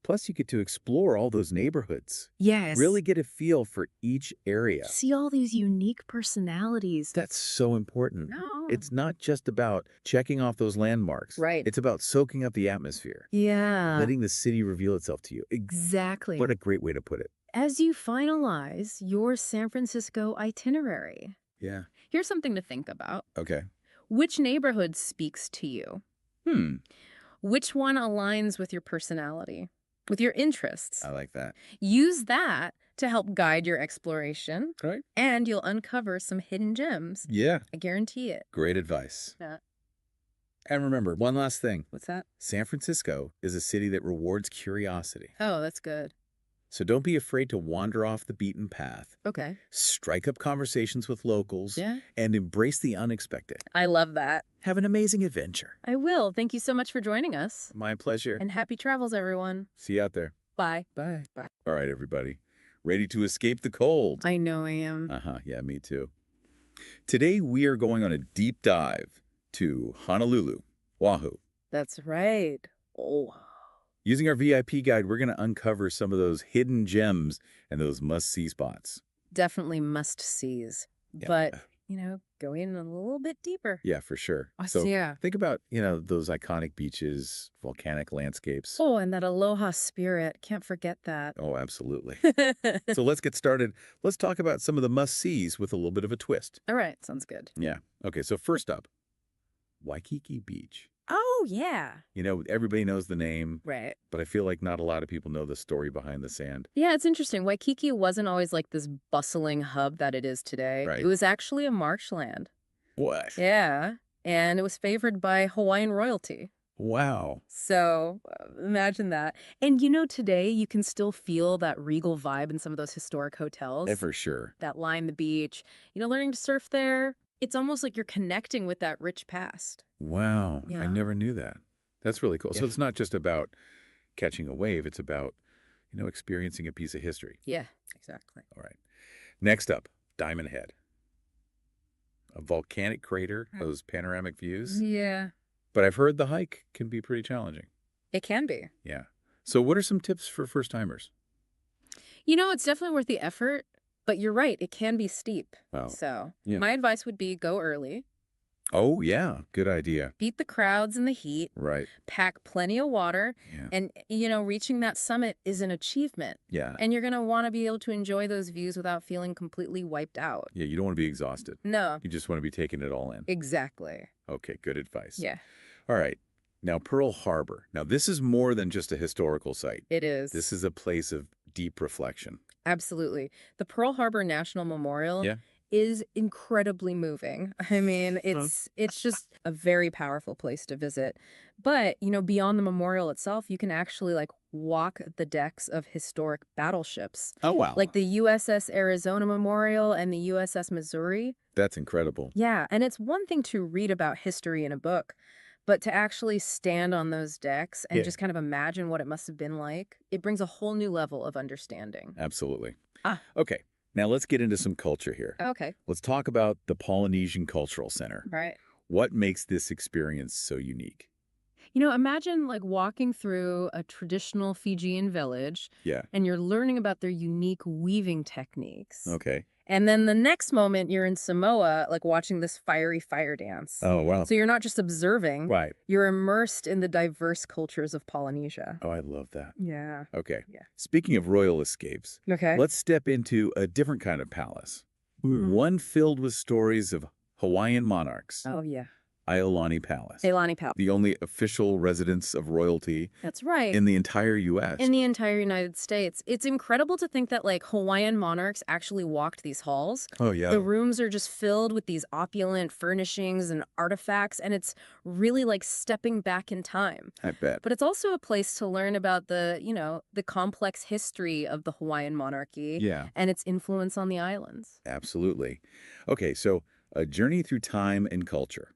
Plus, you get to explore all those neighborhoods. Yes. Really get a feel for each area. See all these unique personalities. That's so important. No. It's not just about checking off those landmarks. Right. It's about soaking up the atmosphere. Yeah. Letting the city reveal itself to you. Exactly. What a great way to put it. As you finalize your San Francisco itinerary, Yeah. here's something to think about. Okay. Which neighborhood speaks to you? Which one aligns with your personality, with your interests? I like that. Use that to help guide your exploration, Right. and you'll uncover some hidden gems. Yeah. I guarantee it. Great advice. Yeah. And remember, one last thing. What's that? San Francisco is a city that rewards curiosity. Oh, that's good. So don't be afraid to wander off the beaten path. Okay. Strike up conversations with locals. Yeah. And embrace the unexpected. I love that. Have an amazing adventure. I will. Thank you so much for joining us. My pleasure. And happy travels, everyone. See you out there. Bye. Bye. Bye. All right, everybody. Ready to escape the cold? I know I am. Yeah, me too. Today, we are going on a deep dive to Honolulu, Oahu. That's right. Oh. Using our VIP guide, we're going to uncover some of those hidden gems and those must-see spots. Definitely must-sees. Yeah. But, go in a little bit deeper. Yeah, for sure. Yeah. Think about, those iconic beaches, volcanic landscapes. Oh, and that aloha spirit. Can't forget that. Oh, absolutely. So let's get started. Let's talk about some of the must-sees with a little bit of a twist. All right. Sounds good. Yeah. Okay, so first up, Waikiki Beach. Oh, yeah. Everybody knows the name, Right. but I feel like not a lot of people know the story behind the sand. Yeah, it's interesting. Waikiki wasn't always like this bustling hub that it is today. Right. It was actually a marshland. What? Yeah. And it was favored by Hawaiian royalty. Wow. So imagine that. And today you can still feel that regal vibe in some of those historic hotels. For sure. That line the beach. Learning to surf there. It's almost like you're connecting with that rich past. Wow. Yeah. I never knew that. That's really cool. Yeah. So it's not just about catching a wave. It's about, experiencing a piece of history. Yeah, exactly. All right. Next up, Diamond Head. A volcanic crater, those panoramic views. Yeah. But I've heard the hike can be pretty challenging. It can be. Yeah. So what are some tips for first-timers? It's definitely worth the effort. But you're right, it can be steep. Oh, So yeah. my advice would be go early, Oh, yeah. Good idea. beat the crowds and the heat, Right. pack plenty of water, Yeah. and, reaching that summit is an achievement. Yeah. And you're going to want to be able to enjoy those views without feeling completely wiped out. Yeah, you don't want to be exhausted. No, You just want to be taking it all in. exactly. Okay, good advice. Yeah, All right. Now, Pearl Harbor. Now, this is more than just a historical site. it is. This is a place of deep reflection. Absolutely. The Pearl Harbor National Memorial Yeah. is incredibly moving. I mean, it's just a very powerful place to visit. But, beyond the memorial itself, you can actually walk the decks of historic battleships. Oh, wow. Like the USS Arizona Memorial and the USS Missouri. That's incredible. Yeah, and it's one thing to read about history in a book, but to actually stand on those decks and Yeah. just kind of imagine what it must have been like, it brings a whole new level of understanding. Absolutely. Ah. Okay. Now, let's get into some culture here. Okay, Let's talk about the Polynesian Cultural Center. right. What makes this experience so unique? Imagine walking through a traditional Fijian village Yeah. and you're learning about their unique weaving techniques. Okay. And then the next moment you're in Samoa, watching this fiery fire dance. Oh, wow. So you're not just observing, Right. you're immersed in the diverse cultures of Polynesia. Oh, I love that. Yeah. Okay. Yeah. Speaking of royal escapes, Okay. let's step into a different kind of palace. Mhm. One filled with stories of Hawaiian monarchs, Oh, yeah. Iolani Palace. Eilani Palace. The only official residence of royalty That's right. in the entire U.S. In the entire United States. It's incredible to think that Hawaiian monarchs actually walked these halls. Oh, yeah. The rooms are just filled with these opulent furnishings and artifacts, and it's really like stepping back in time. I bet. But it's also a place to learn about the complex history of the Hawaiian monarchy Yeah, and its influence on the islands. absolutely. Okay, so a journey through time and culture.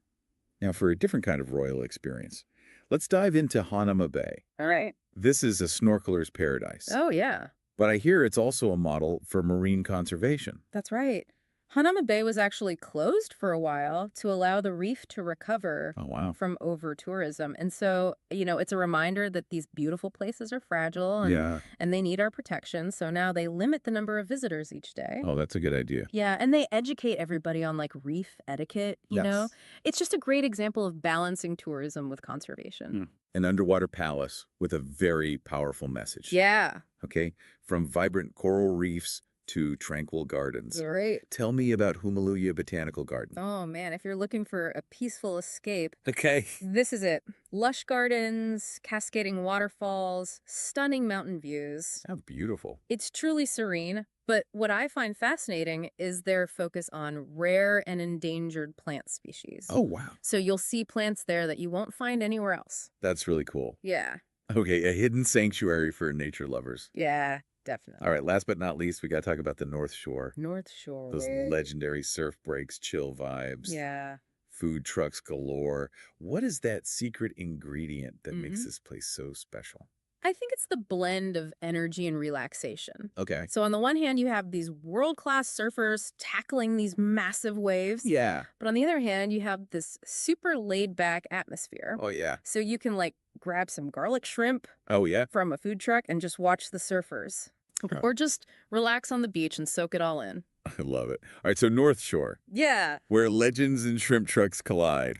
Now, for a different kind of royal experience, let's dive into Hanama Bay. All right. This is a snorkeler's paradise. Oh, yeah. But I hear it's also a model for marine conservation. That's right. Hanama Bay was actually closed for a while to allow the reef to recover Oh, wow. from over-tourism. And so, it's a reminder that these beautiful places are fragile Yeah. and they need our protection. So now they limit the number of visitors each day. Oh, that's a good idea. Yeah, and they educate everybody on like reef etiquette, Yes. It's just a great example of balancing tourism with conservation. An underwater palace with a very powerful message. Yeah. Okay? From vibrant coral reefs to tranquil gardens. Great. Tell me about Humaluya Botanical Garden. Oh man, if you're looking for a peaceful escape, Okay. this is it. Lush gardens, cascading waterfalls, stunning mountain views. Sounds beautiful. It's truly serene, but what I find fascinating is their focus on rare and endangered plant species. Oh, wow. So you'll see plants there that you won't find anywhere else. That's really cool. Yeah. Okay, a hidden sanctuary for nature lovers. Yeah, definitely. All right, last but not least, we got to talk about the North Shore. North Shore. Those legendary surf breaks, chill vibes. Yeah. Food trucks galore. What is that secret ingredient that makes Mhm. this place so special? I think it's the blend of energy and relaxation. Okay. So on the one hand, you have these world-class surfers tackling these massive waves. Yeah. But on the other hand, you have this super laid-back atmosphere. Oh, yeah. So you can like grab some garlic shrimp Oh, yeah? from a food truck and just watch the surfers. Okay. Or just relax on the beach and soak it all in. I love it. All right, so North Shore, Yeah. where legends and shrimp trucks collide.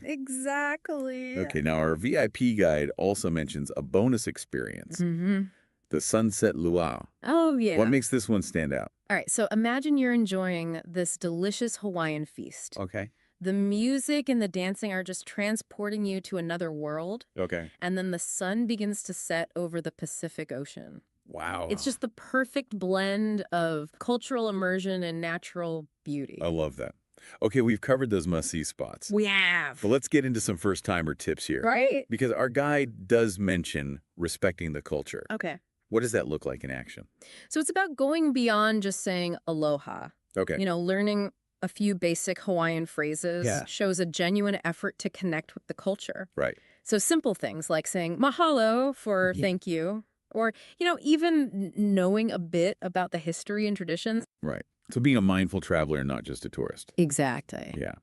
Exactly. Okay, now our VIP guide also mentions a bonus experience, Mm-hmm. the Sunset Luau. Oh, yeah. What makes this one stand out? All right, so imagine you're enjoying this delicious Hawaiian feast. Okay. The music and the dancing are just transporting you to another world, Okay. and then the sun begins to set over the Pacific Ocean. Wow. It's just the perfect blend of cultural immersion and natural beauty. I love that. Okay, we've covered those must-see spots. We have. But let's get into some first-timer tips here. Right? Because our guide does mention respecting the culture. Okay. What does that look like in action? So it's about going beyond just saying aloha. Okay. Learning a few basic Hawaiian phrases shows a genuine effort to connect with the culture. Right. So simple things like saying mahalo for thank you, or, even knowing a bit about the history and traditions. Right. So being a mindful traveler and not just a tourist. Exactly. Yeah.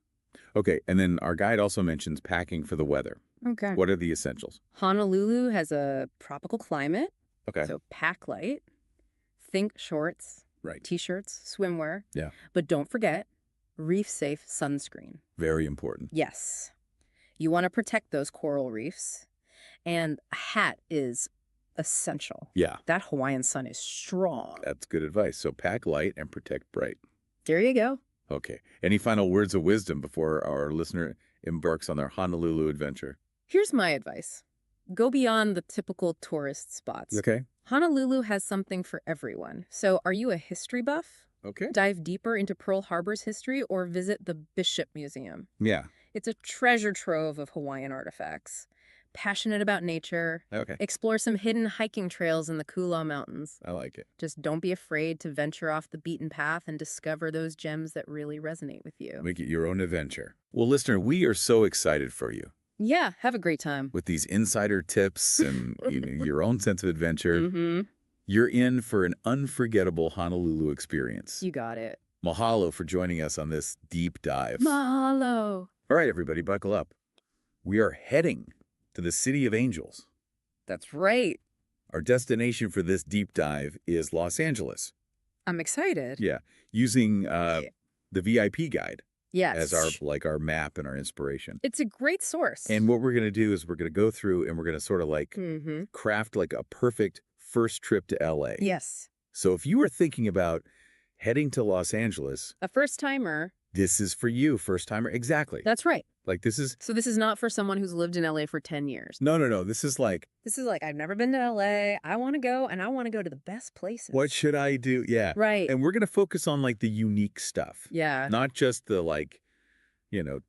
Okay, and then our guide also mentions packing for the weather. Okay. What are the essentials? Honolulu has a tropical climate, Okay. so pack light. Think shorts, Right. t-shirts, swimwear. Yeah. But don't forget, reef-safe sunscreen. Very important. Yes. You want to protect those coral reefs, and a hat is essential. Yeah, That Hawaiian sun is strong. that's good advice. So pack light and protect bright. There you go. Okay. Any final words of wisdom before our listener embarks on their Honolulu adventure? Here's my advice. Go beyond the typical tourist spots. Okay. Honolulu has something for everyone. So are you a history buff? Okay. Dive deeper into Pearl Harbor's history or visit the Bishop Museum. Yeah. It's a treasure trove of Hawaiian artifacts. Passionate about nature, Okay. explore some hidden hiking trails in the Kula Mountains. I like it. Just don't be afraid to venture off the beaten path and discover those gems that really resonate with you. Make it your own adventure. Well, listener, we are so excited for you Yeah, have a great time. with these insider tips and your own sense of adventure. Mm-hmm. You're in for an unforgettable Honolulu experience. You got it. Mahalo for joining us on this deep dive. Mahalo. All right, everybody, buckle up. We are heading to the City of Angels. That's right. Our destination for this deep dive is Los Angeles. I'm excited. Yeah, using the VIP guide Yes. as our map and our inspiration. It's a great source. And what we're going to do is we're going to go through and we're going to sort of Mm-hmm. craft a perfect first trip to LA. Yes. So if you are thinking about heading to Los Angeles, A first-timer. this is for you, first timer. Exactly. That's right. This is So this is not for someone who's lived in LA for 10 years. no. This is This is like, I've never been to LA. I want to go, and I want to go to the best places. what should I do? Yeah. Right. And we're going to focus on the unique stuff. Yeah. Not just the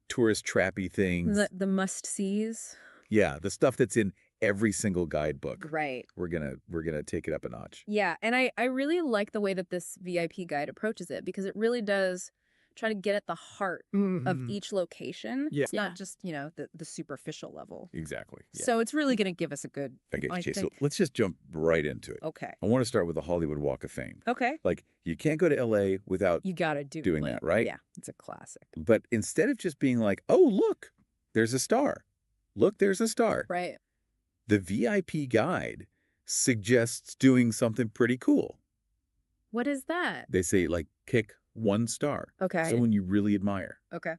tourist trappy things. The must-sees. Yeah, the stuff that's in every single guidebook. Right. We're gonna take it up a notch. Yeah, and I really like the way that this VIP guide approaches it because it really does trying to get at the heart of each location. Yeah. It's not just, the superficial level. Exactly. Yeah. So it's really going to give us a good... I get you, Chase. So think. let's just jump right into it. Okay. I want to start with the Hollywood Walk of Fame. Okay. Like, you can't go to L.A. without You got to doing that, right? Yeah, it's a classic. But instead of just being like, oh, look, there's a star. Look, there's a star. Right. The VIP guide suggests doing something pretty cool. What is that? They say, like, kick 1 star. Okay. Someone you really admire. Okay.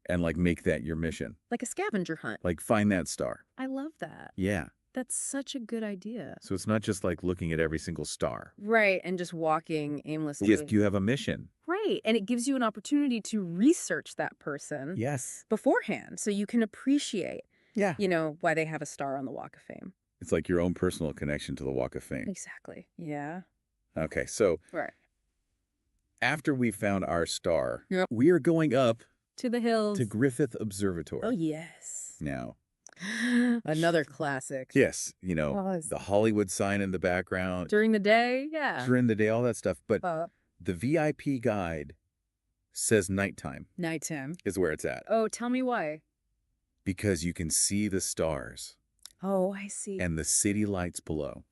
And, like, make that your mission. Like a scavenger hunt. Like, find that star. I love that. Yeah. That's such a good idea. So it's not just like looking at every single star. Right, and just walking aimlessly. Yes, you have a mission. Right, and it gives you an opportunity to research that person Yes. beforehand so you can appreciate, Yeah. why they have a star on the Walk of Fame. It's like your own personal connection to the Walk of Fame. Exactly. Yeah. Okay, so Right. after we found our star, Yep. we are going up To the hills. to Griffith Observatory. Oh, yes. Now, Another classic. yes, Was. the Hollywood sign in the background, During the day, yeah. during the day, all that stuff. But Uh, the VIP guide says nighttime nighttime. is where it's at Oh, tell me why. because you can see the stars Oh, I see. and the city lights below.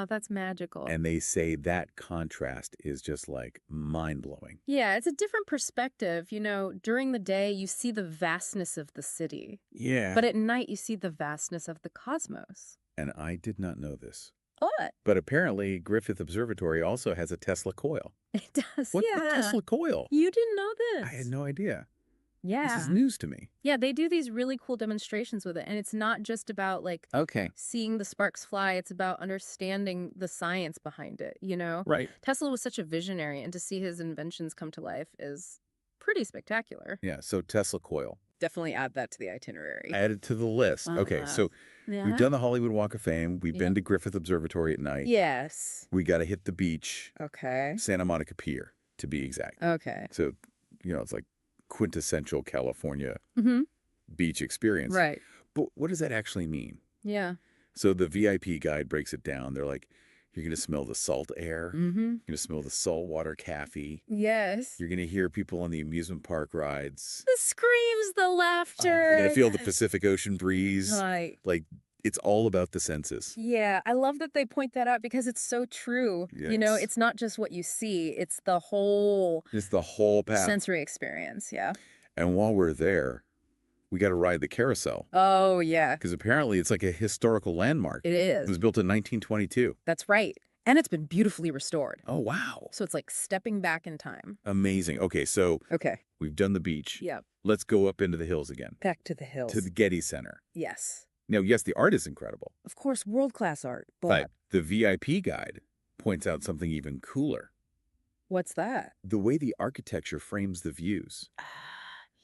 That's magical. And they say that contrast is just like mind-blowing. Yeah, it's a different perspective. During the day, you see the vastness of the city. Yeah. But at night, you see the vastness of the cosmos. And I did not know this. What? But apparently, Griffith Observatory also has a Tesla coil. It does, What's yeah. a Tesla coil? You didn't know this. I had no idea. Yeah. This is news to me. Yeah, they do these really cool demonstrations with it. And it's not just about, Okay. seeing the sparks fly. It's about understanding the science behind it, Right. Tesla was such a visionary, and to see his inventions come to life is pretty spectacular. Yeah, so Tesla coil. Definitely add that to the itinerary. Added to the list. Okay, so we've done the Hollywood Walk of Fame. We've been to Griffith Observatory at night. Yes. We got to hit the beach, Okay. Santa Monica Pier, to be exact. Okay. So, it's like quintessential California Mm-hmm. beach experience. Right. But what does that actually mean? Yeah. So the VIP guide breaks it down. They're like, you're going to smell the salt air. Mm-hmm. You're going to smell the saltwater cafe. Yes. You're going to hear people on the amusement park rides. The screams, the laughter. You're going to feel the Pacific Ocean breeze. Right. Like, it's all about the senses. Yeah, I love that they point that out because it's so true. Yes. It's not just what you see, it's the whole It's the whole path. sensory experience. Yeah. And while we're there, we got to ride the carousel. Oh, yeah. Because apparently it's like a historical landmark. It It is. was built in 1922. That's right. And it's been beautifully restored. Oh, wow. So it's like stepping back in time. Amazing. Okay, so Okay. we've done the beach. Yep. Let's go up into the hills again. Back to the hills. To the Getty Center. Yes. Now, yes, the art is incredible. Of course, world-class art. But the VIP guide points out something even cooler. What's that? The way the architecture frames the views.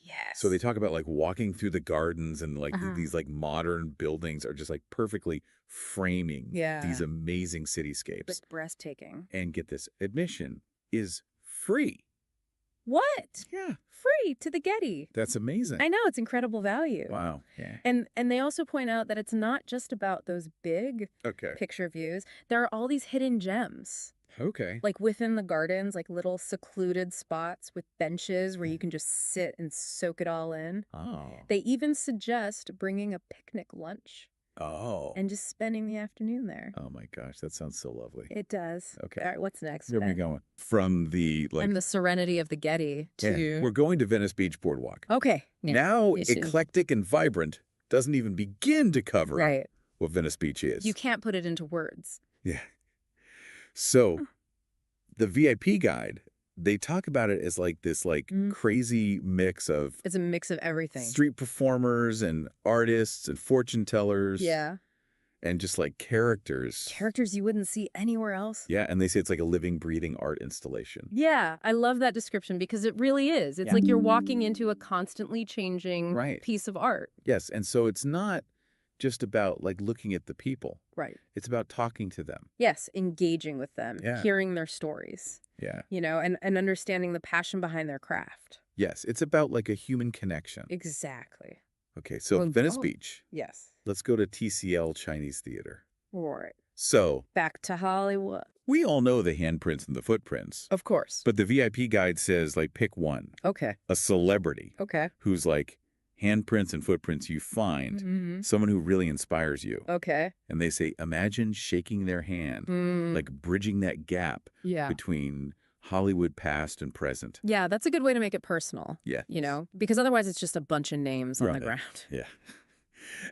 Yes. So they talk about like walking through the gardens and like Uh-huh. these like modern buildings are just like perfectly framing these amazing cityscapes. It's breathtaking. And get this, admission is free. What? Yeah. Free to the Getty. That's amazing. I know, it's incredible value. Wow. Yeah. And they also point out that it's not just about those big Okay. picture views. There are all these hidden gems, Okay. like within the gardens, like little secluded spots with benches where you can just sit and soak it all in. Oh. They even suggest bringing a picnic lunch Oh. and just spending the afternoon there. Oh my gosh, that sounds so lovely. It does. Okay. All right, what's next? Where are we Ben? going? From the like And the serenity of the Getty yeah, to... we're going to Venice Beach Boardwalk. Okay. Yeah. Now Yes, yes. eclectic and vibrant doesn't even begin to cover Right. what Venice Beach is. You can't put it into words. Yeah. So the VIP guide, they talk about it as like this like Mm. crazy mix of It's a mix of everything. street performers and artists and fortune tellers. Yeah. And just like characters. Characters you wouldn't see anywhere else. Yeah, and they say it's like a living, breathing art installation. Yeah, I love that description because it really is. It's Yeah. like you're walking into a constantly changing Right. piece of art. Yes, and so it's not just about like looking at the people. Right. It's about talking to them. Yes, engaging with them, Yeah. hearing their stories, Yeah. and understanding the passion behind their craft. Yes, it's about like a human connection. Exactly. Okay, so Well, Venice oh. Beach. Yes. Let's go to TCL Chinese Theater. Right. So Back to Hollywood. We all know the handprints and the footprints. Of course. But the VIP guide says, like, pick one. Okay. A celebrity. Okay. Who's like handprints and footprints you find. Mm-hmm. Someone who really inspires you. Okay. And they say, imagine shaking their hand. Like bridging that gap between Hollywood past and present. Yeah, that's a good way to make it personal. Yeah. You know, because otherwise it's just a bunch of names on the ground. Yeah.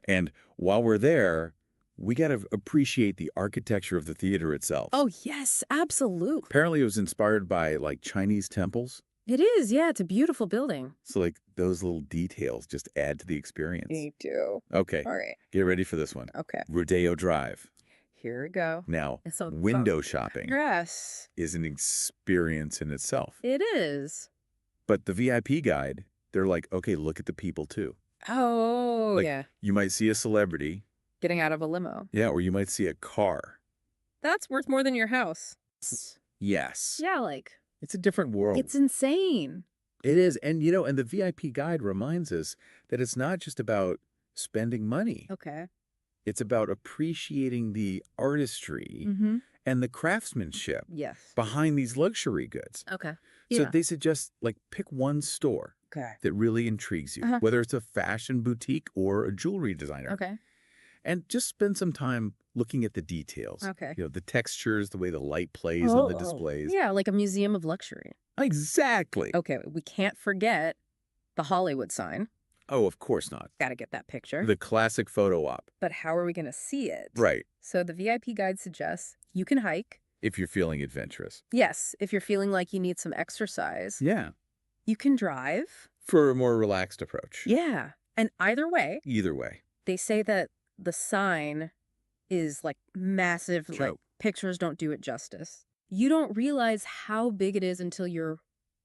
And while we're there, we got to appreciate the architecture of the theater itself. Oh, yes, absolutely. Apparently it was inspired by, like, Chinese temples. It is, yeah. It's a beautiful building. So, like, those little details just add to the experience. Me too. Okay. All right. Get ready for this one. Okay. Rodeo Drive. Here we go. Now, So, window shopping yes. is an experience in itself. It is. But the VIP guide, they're like, okay, look at the people too. Oh, Like, yeah. You might see a celebrity. Getting out of a limo. Yeah, or you might see a car. That's worth more than your house. Yes. Yeah, like, It's a different world. it's insane. It is. And, you know, and the VIP guide reminds us that it's not just about spending money. Okay. It's about appreciating the artistry Mm-hmm. and the craftsmanship Yes. behind these luxury goods. Okay. So Yeah. they suggest, like, pick one store Okay. that really intrigues you, whether it's a fashion boutique or a jewelry designer. Okay. And just spend some time looking at the details. Okay. You know, the textures, the way the light plays on the displays. Yeah, like a museum of luxury. Exactly. Okay, we can't forget the Hollywood sign. Oh, of course not. Got to get that picture. The classic photo op. But how are we going to see it? Right. So the VIP guide suggests you can hike. If you're feeling adventurous. Yes, if you're feeling like you need some exercise. Yeah. You can drive. For a more relaxed approach. Yeah. And either way, Either way. they say that the sign is like massive. True. Like pictures don't do it justice. You don't realize how big it is until you're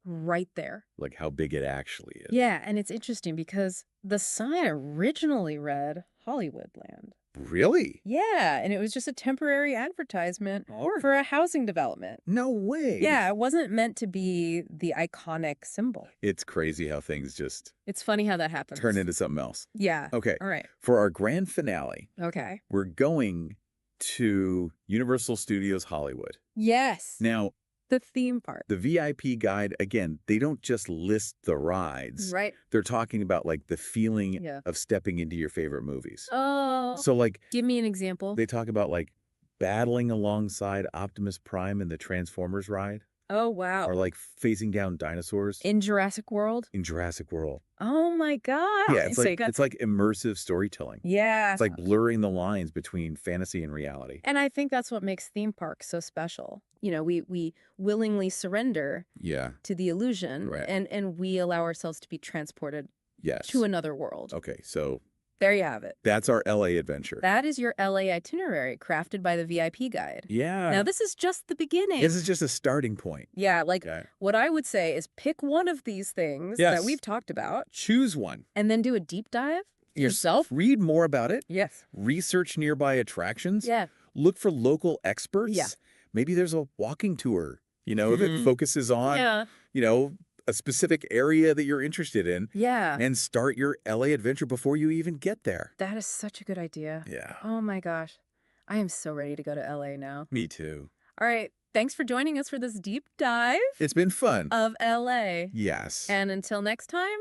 right there. Like how big it actually is. Yeah, and it's interesting because the sign originally read Hollywoodland. Really? Yeah, and it was just a temporary advertisement Or for a housing development. no way. Yeah, it wasn't meant to be the iconic symbol. It's crazy how things just It's funny how that happens. turn into something else. Yeah. Okay. All right. For our grand finale, Okay. we're going to Universal Studios Hollywood. Yes. Now, The theme park. the VIP guide, again, they don't just list the rides. Right. They're talking about like the feeling Yeah. of stepping into your favorite movies. Oh. So like Give me an example. they talk about like battling alongside Optimus Prime in the Transformers ride, Oh, wow. or like facing down dinosaurs In Jurassic World? in Jurassic World. Oh, my God. Yeah, it's So you like got- it's like immersive storytelling. Yeah. It's like blurring the lines between fantasy and reality. And I think that's what makes theme parks so special. You know, we willingly surrender Yeah. to the illusion Right. and we allow ourselves to be transported Yes. to another world. Okay, so There you have it. that's our LA adventure. That is your LA itinerary crafted by the VIP guide. Yeah. Now, this is just the beginning. This is just a starting point. Yeah, like Okay. what I would say is pick one of these things Yes. that we've talked about Choose one. and then do a deep dive yourself. Read more about it. Yes. Research nearby attractions. Yeah. Look for local experts. Yeah. Maybe there's a walking tour, you know, that focuses on, Yeah. you know, a specific area that you're interested in, Yeah. and start your LA adventure before you even get there. That is such a good idea. Yeah. Oh my gosh. I am so ready to go to LA now. Me too. All right. Thanks for joining us for this deep dive It's been fun. of LA. Yes. And until next time,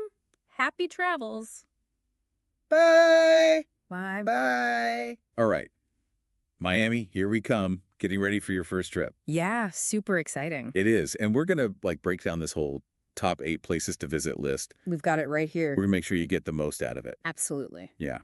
happy travels. Bye. Bye. Bye. All right. Miami, here we come. Getting ready for your first trip. Yeah, super exciting. It is. And we're going to like break down this whole top 8 places to visit list. We've got it right here. We're going to make sure you get the most out of it. Absolutely. Yeah.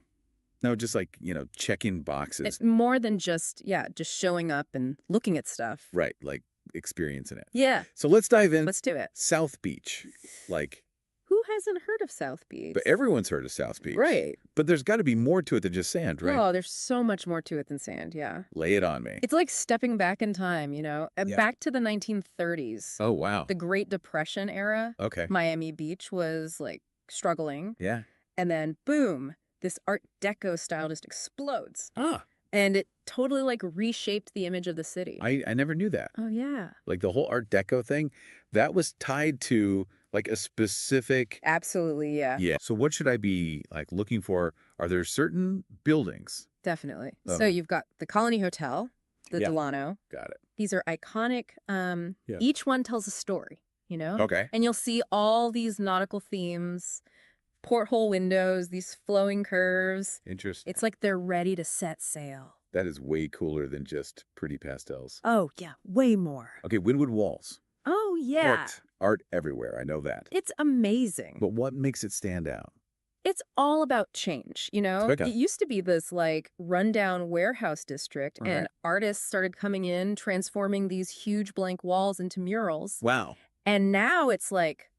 No, just like, you know, check-in boxes. It's more than just showing up and looking at stuff. Right. Like experiencing it. Yeah. So let's dive in. Let's do it. South Beach. Like, Who hasn't heard of South Beach? but everyone's heard of South Beach. Right. But there's got to be more to it than just sand, right? Oh, there's so much more to it than sand. Yeah. Lay it on me. It's like stepping back in time, you know, Yeah. back to the 1930s. Oh, wow. The Great Depression era. Okay. Miami Beach was like struggling. Yeah. And then boom, this Art Deco style just explodes. Ah, And it totally like reshaped the image of the city. I never knew that. Oh, yeah. Like the whole Art Deco thing, that was tied to like a specific. Absolutely. Yeah. Yeah. So what should I be like looking for? Are there certain buildings? Definitely. Oh. So you've got the Colony Hotel. the Yeah. Delano. Got it. These are iconic. Yeah. Each one tells a story, you know? Okay. And you'll see all these nautical themes, porthole windows, these flowing curves. Interesting. It's like they're ready to set sail. That is way cooler than just pretty pastels. Oh, yeah, way more. Okay, Wynwood Walls. Oh, yeah. Art everywhere. I know that. It's amazing. But what makes it stand out? It's all about change, you know? Okay. It used to be this, like, rundown warehouse district, Right. and artists started coming in, transforming these huge blank walls into murals. Wow. And now it's, like,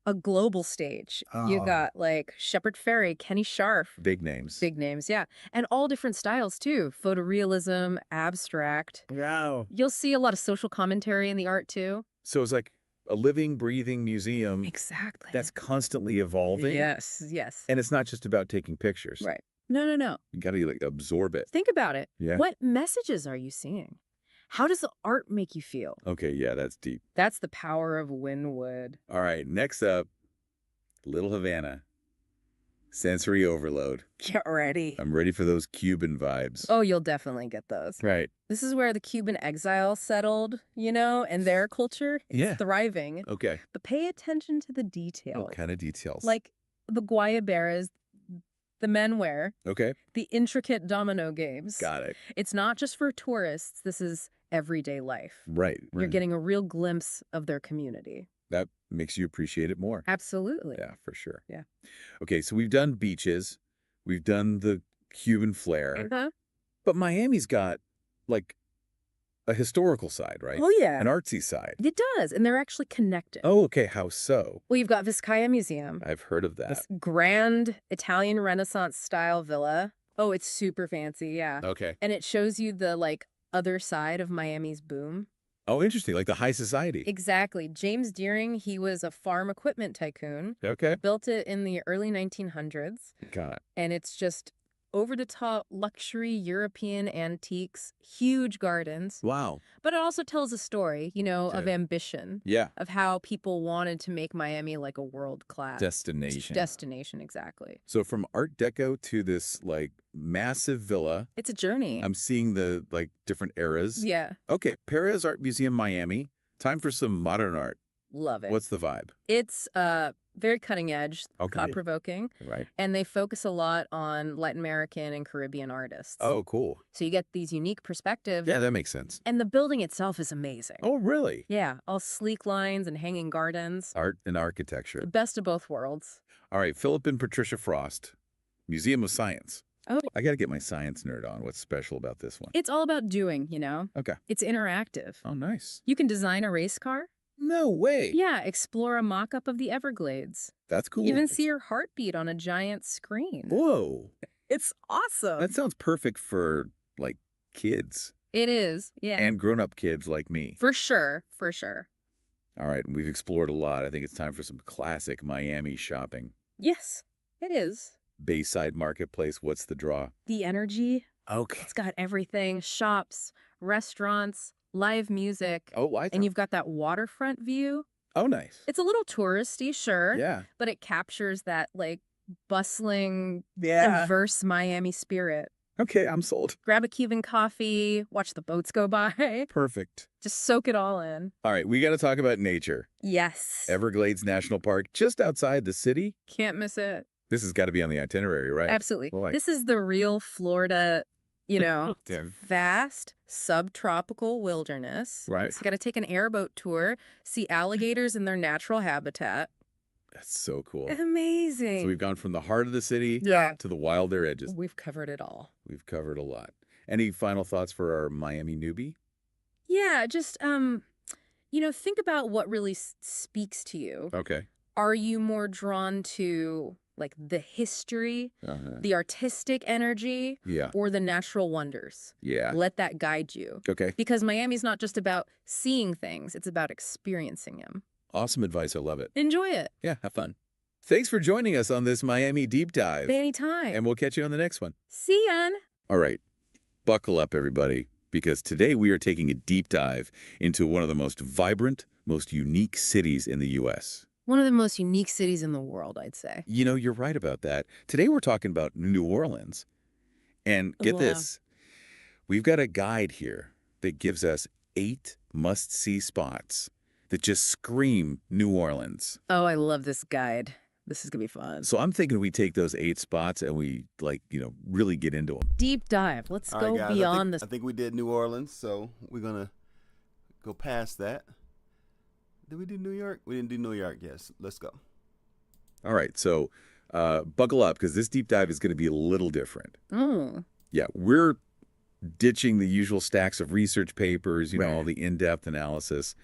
a global stage. You Oh. got, like, Shepard Fairey, Kenny Scharf. Big names. Big names, yeah. And all different styles, too. Photorealism, abstract. Wow. You'll see a lot of social commentary in the art, too. So it's like a living, breathing museum Exactly. that's constantly evolving. Yes, yes. And it's not just about taking pictures. Right. No. You got to like absorb it. Think about it. Yeah. What messages are you seeing? How does the art make you feel? Okay, yeah, that's deep. That's the power of Wynwood. All right, next up, Little Havana. Sensory overload. Get ready. I'm ready for those Cuban vibes. Oh, you'll definitely get those. Right. This is where the Cuban exile settled, you know, and their culture is Yeah. thriving. Okay. But pay attention to the details. What kind of details? Like the guayaberas the men wear, Okay. the intricate domino games. Got it. It's not just for tourists. This is everyday life. Right. You're right. getting a real glimpse of their community. That makes you appreciate it more. Absolutely. Yeah, for sure. Yeah. Okay, so we've done beaches. We've done the Cuban flair. Uh-huh. But Miami's got, like, a historical side, right? Oh, yeah. An artsy side. It does, and they're actually connected. Oh, okay. How so? Well, you've got Vizcaya Museum, I've heard of that. this grand Italian Renaissance-style villa. Oh, it's super fancy, yeah. Okay. And it shows you the, like, other side of Miami's boom. Oh, interesting. Like the high society. Exactly. James Deering, he was a farm equipment tycoon, Okay. built it in the early 1900s, Got it. and it's just over-the-top luxury European antiques, huge gardens. Wow. But it also tells a story, you know, of Okay. ambition, Yeah. of how people wanted to make Miami like a world-class Destination. destination, exactly. So from Art Deco to this, like, massive villa, It's a journey. I'm seeing the, like, different eras. Yeah, Okay. Perez Art Museum, Miami. Time for some modern art. love it. What's the vibe? It's very cutting edge, Okay. thought-provoking, Right. and they focus a lot on Latin American and Caribbean artists. Oh, cool. So you get these unique perspectives. Yeah, that makes sense. And the building itself is amazing. Oh, really? Yeah, all sleek lines and hanging gardens. Art and architecture. The best of both worlds. All right, Philip and Patricia Frost, Museum of Science. Oh. I got to get my science nerd on. What's special about this one? It's all about doing, you know? Okay. It's interactive. Oh, nice. You can design a race car. No way. Yeah, explore a mock-up of the Everglades. That's cool. Even see your heartbeat on a giant screen. Whoa. It's awesome. That sounds perfect for, like, kids It is, yeah. and grown-up kids like me. For sure, for sure. All right, we've explored a lot. I think it's time for some classic Miami shopping. Yes, it is. Bayside Marketplace, what's the draw? The energy, Okay. it's got everything. Shops, restaurants, live music. Oh, And you've got that waterfront view. Oh, nice. It's a little touristy, sure. Yeah. But it captures that, like, bustling, Yeah. diverse Miami spirit. Okay, I'm sold. Grab a Cuban coffee, watch the boats go by. Perfect. Just soak it all in. All right, we got to talk about nature. Yes. Everglades National Park, just outside the city. Can't miss it. This has got to be on the itinerary, right? Absolutely. Boy. This is the real Florida, you know, Damn. vast subtropical wilderness. Right. So you got to take an airboat tour, see alligators in their natural habitat. That's so cool. Amazing. So we've gone from the heart of the city Yeah. to the wilder edges. We've covered it all. We've covered a lot. Any final thoughts for our Miami newbie? Yeah, just, you know, think about what really speaks to you. Okay. Are you more drawn to, like, the history, the artistic energy, Yeah. or the natural wonders? Yeah. Let that guide you. Okay. Because Miami's not just about seeing things, it's about experiencing them. Awesome advice. I love it. Enjoy it. Yeah, have fun. Thanks for joining us on this Miami deep dive. Anytime. And we'll catch you on the next one. See ya. All right. Buckle up, everybody, because today we are taking a deep dive into one of the most vibrant, most unique cities in the U.S. One of the most unique cities in the world, I'd say. You know, you're right about that. Today we're talking about New Orleans. And get Wow. this, we've got a guide here that gives us 8 must-see spots that just scream New Orleans. Oh, I love this guide. This is going to be fun. So I'm thinking we take those 8 spots and we, really get into them. Deep dive. Let's All right, go guys, beyond this. I think we did New Orleans, so we're going to go past that. Did we do New York? We didn't do New York. Yes, let's go. All right, so buckle up because this deep dive is going to be a little different. Oh. Yeah, we're ditching the usual stacks of research papers, all the in-depth analysis,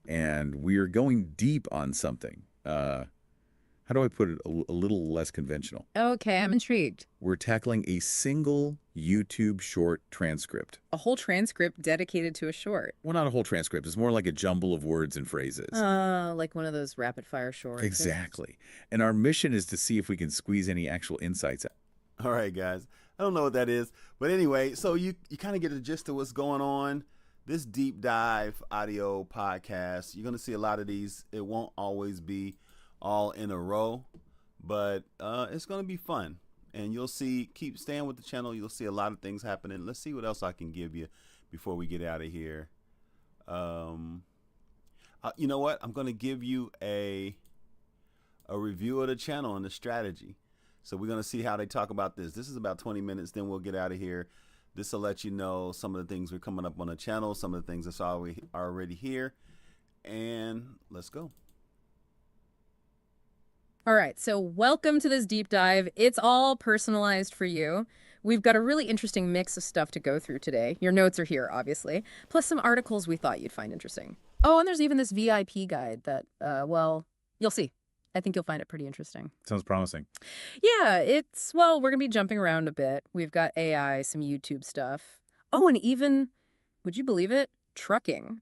and we're going deep on something. How do I put it? A little less conventional. Okay, I'm intrigued. We're tackling a single YouTube short transcript. A whole transcript dedicated to a short. Well, not a whole transcript. It's more like a jumble of words and phrases. Like one of those rapid-fire shorts. Exactly. And our mission is to see if we can squeeze any actual insights out. All right, guys. I don't know what that is. But anyway, so you kind of get the gist of what's going on. This deep dive audio podcast, you're going to see a lot of these. It won't always be all in a row, but it's going to be fun. And you'll see, keep staying with the channel. You'll see a lot of things happening. Let's see what else I can give you before we get out of here. You know what? I'm going to give you a review of the channel and the strategy. So we're going to see how they talk about this. This is about 20 minutes. Then we'll get out of here. This will let you know some of the things we're coming up on the channel, some of the things that's already here. And let's go. All right, so welcome to this deep dive. It's all personalized for you. We've got a really interesting mix of stuff to go through today. Your notes are here, obviously, plus some articles we thought you'd find interesting. Oh, and there's even this VIP guide that, well, you'll see. I think you'll find it pretty interesting. Sounds promising. Yeah, we're going to be jumping around a bit. We've got AI, some YouTube stuff. Oh, and even, would you believe it? Trucking.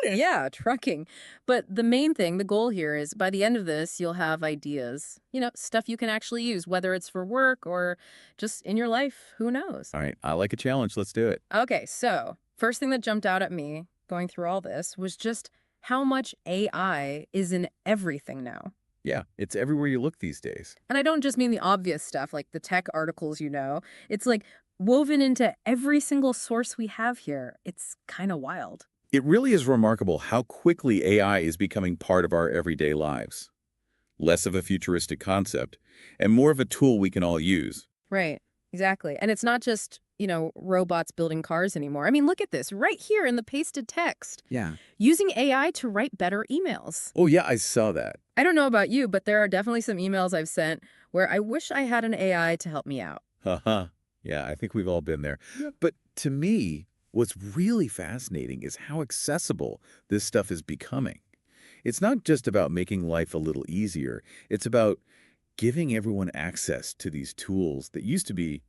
Yeah, trucking. But the main thing, the goal here is by the end of this, you'll have ideas, stuff you can actually use, whether it's for work or just in your life. Who knows? All right. I like a challenge. Let's do it. Okay, so first thing that jumped out at me going through all this was just how much AI is in everything now. Yeah, it's everywhere you look these days. And I don't just mean the obvious stuff like the tech articles, It's like woven into every single source we have here. It's kind of wild. It really is remarkable how quickly AI is becoming part of our everyday lives. Less of a futuristic concept and more of a tool we can all use. Right, exactly. And it's not just, robots building cars anymore. I mean, look at this right here in the pasted text. Yeah. Using AI to write better emails. Oh, yeah, I saw that. I don't know about you, but there are definitely some emails I've sent where I wish I had an AI to help me out. Uh-huh. Yeah, I think we've all been there. But to me, what's really fascinating is how accessible this stuff is becoming. It's not just about making life a little easier. It's about giving everyone access to these tools that used to be,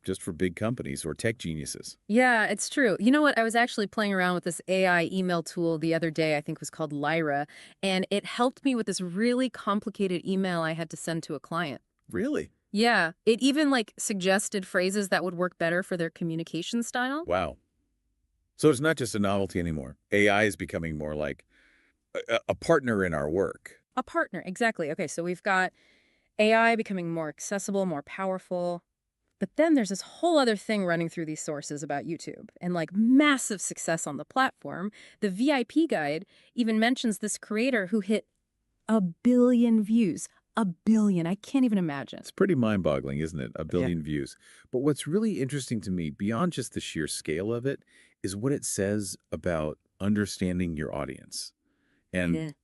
just for big companies or tech geniuses. Yeah, it's true. You know what? I was actually playing around with this AI email tool the other day, I think it was called Lyra, and it helped me with this really complicated email I had to send to a client. Really? Yeah, it even suggested phrases that would work better for their communication style. Wow. So it's not just a novelty anymore. AI is becoming more like a partner in our work. A partner, exactly. Okay, so we've got AI becoming more accessible, more powerful. But then there's this whole other thing running through these sources about YouTube and massive success on the platform. The VIP guide even mentions this creator who hit 1 billion views. 1 billion. I can't even imagine. It's pretty mind-boggling, isn't it? 1 billion views. But what's really interesting to me, beyond just the sheer scale of it, is what it says about understanding your audience and,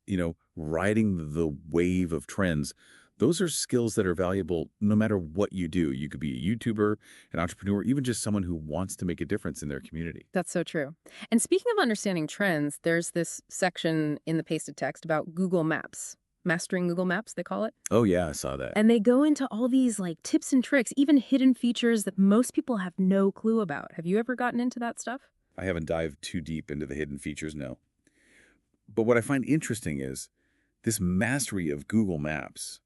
riding the wave of trends. Those are skills that are valuable no matter what you do. You could be a YouTuber, an entrepreneur, even just someone who wants to make a difference in their community. That's so true. And speaking of understanding trends, there's this section in the pasted text about Google Maps. Mastering Google Maps, they call it. Oh, yeah, I saw that. And they go into all these tips and tricks, even hidden features that most people have no clue about. Have you ever gotten into that stuff? I haven't dived too deep into the hidden features, no. But what I find interesting is this mastery of Google Maps.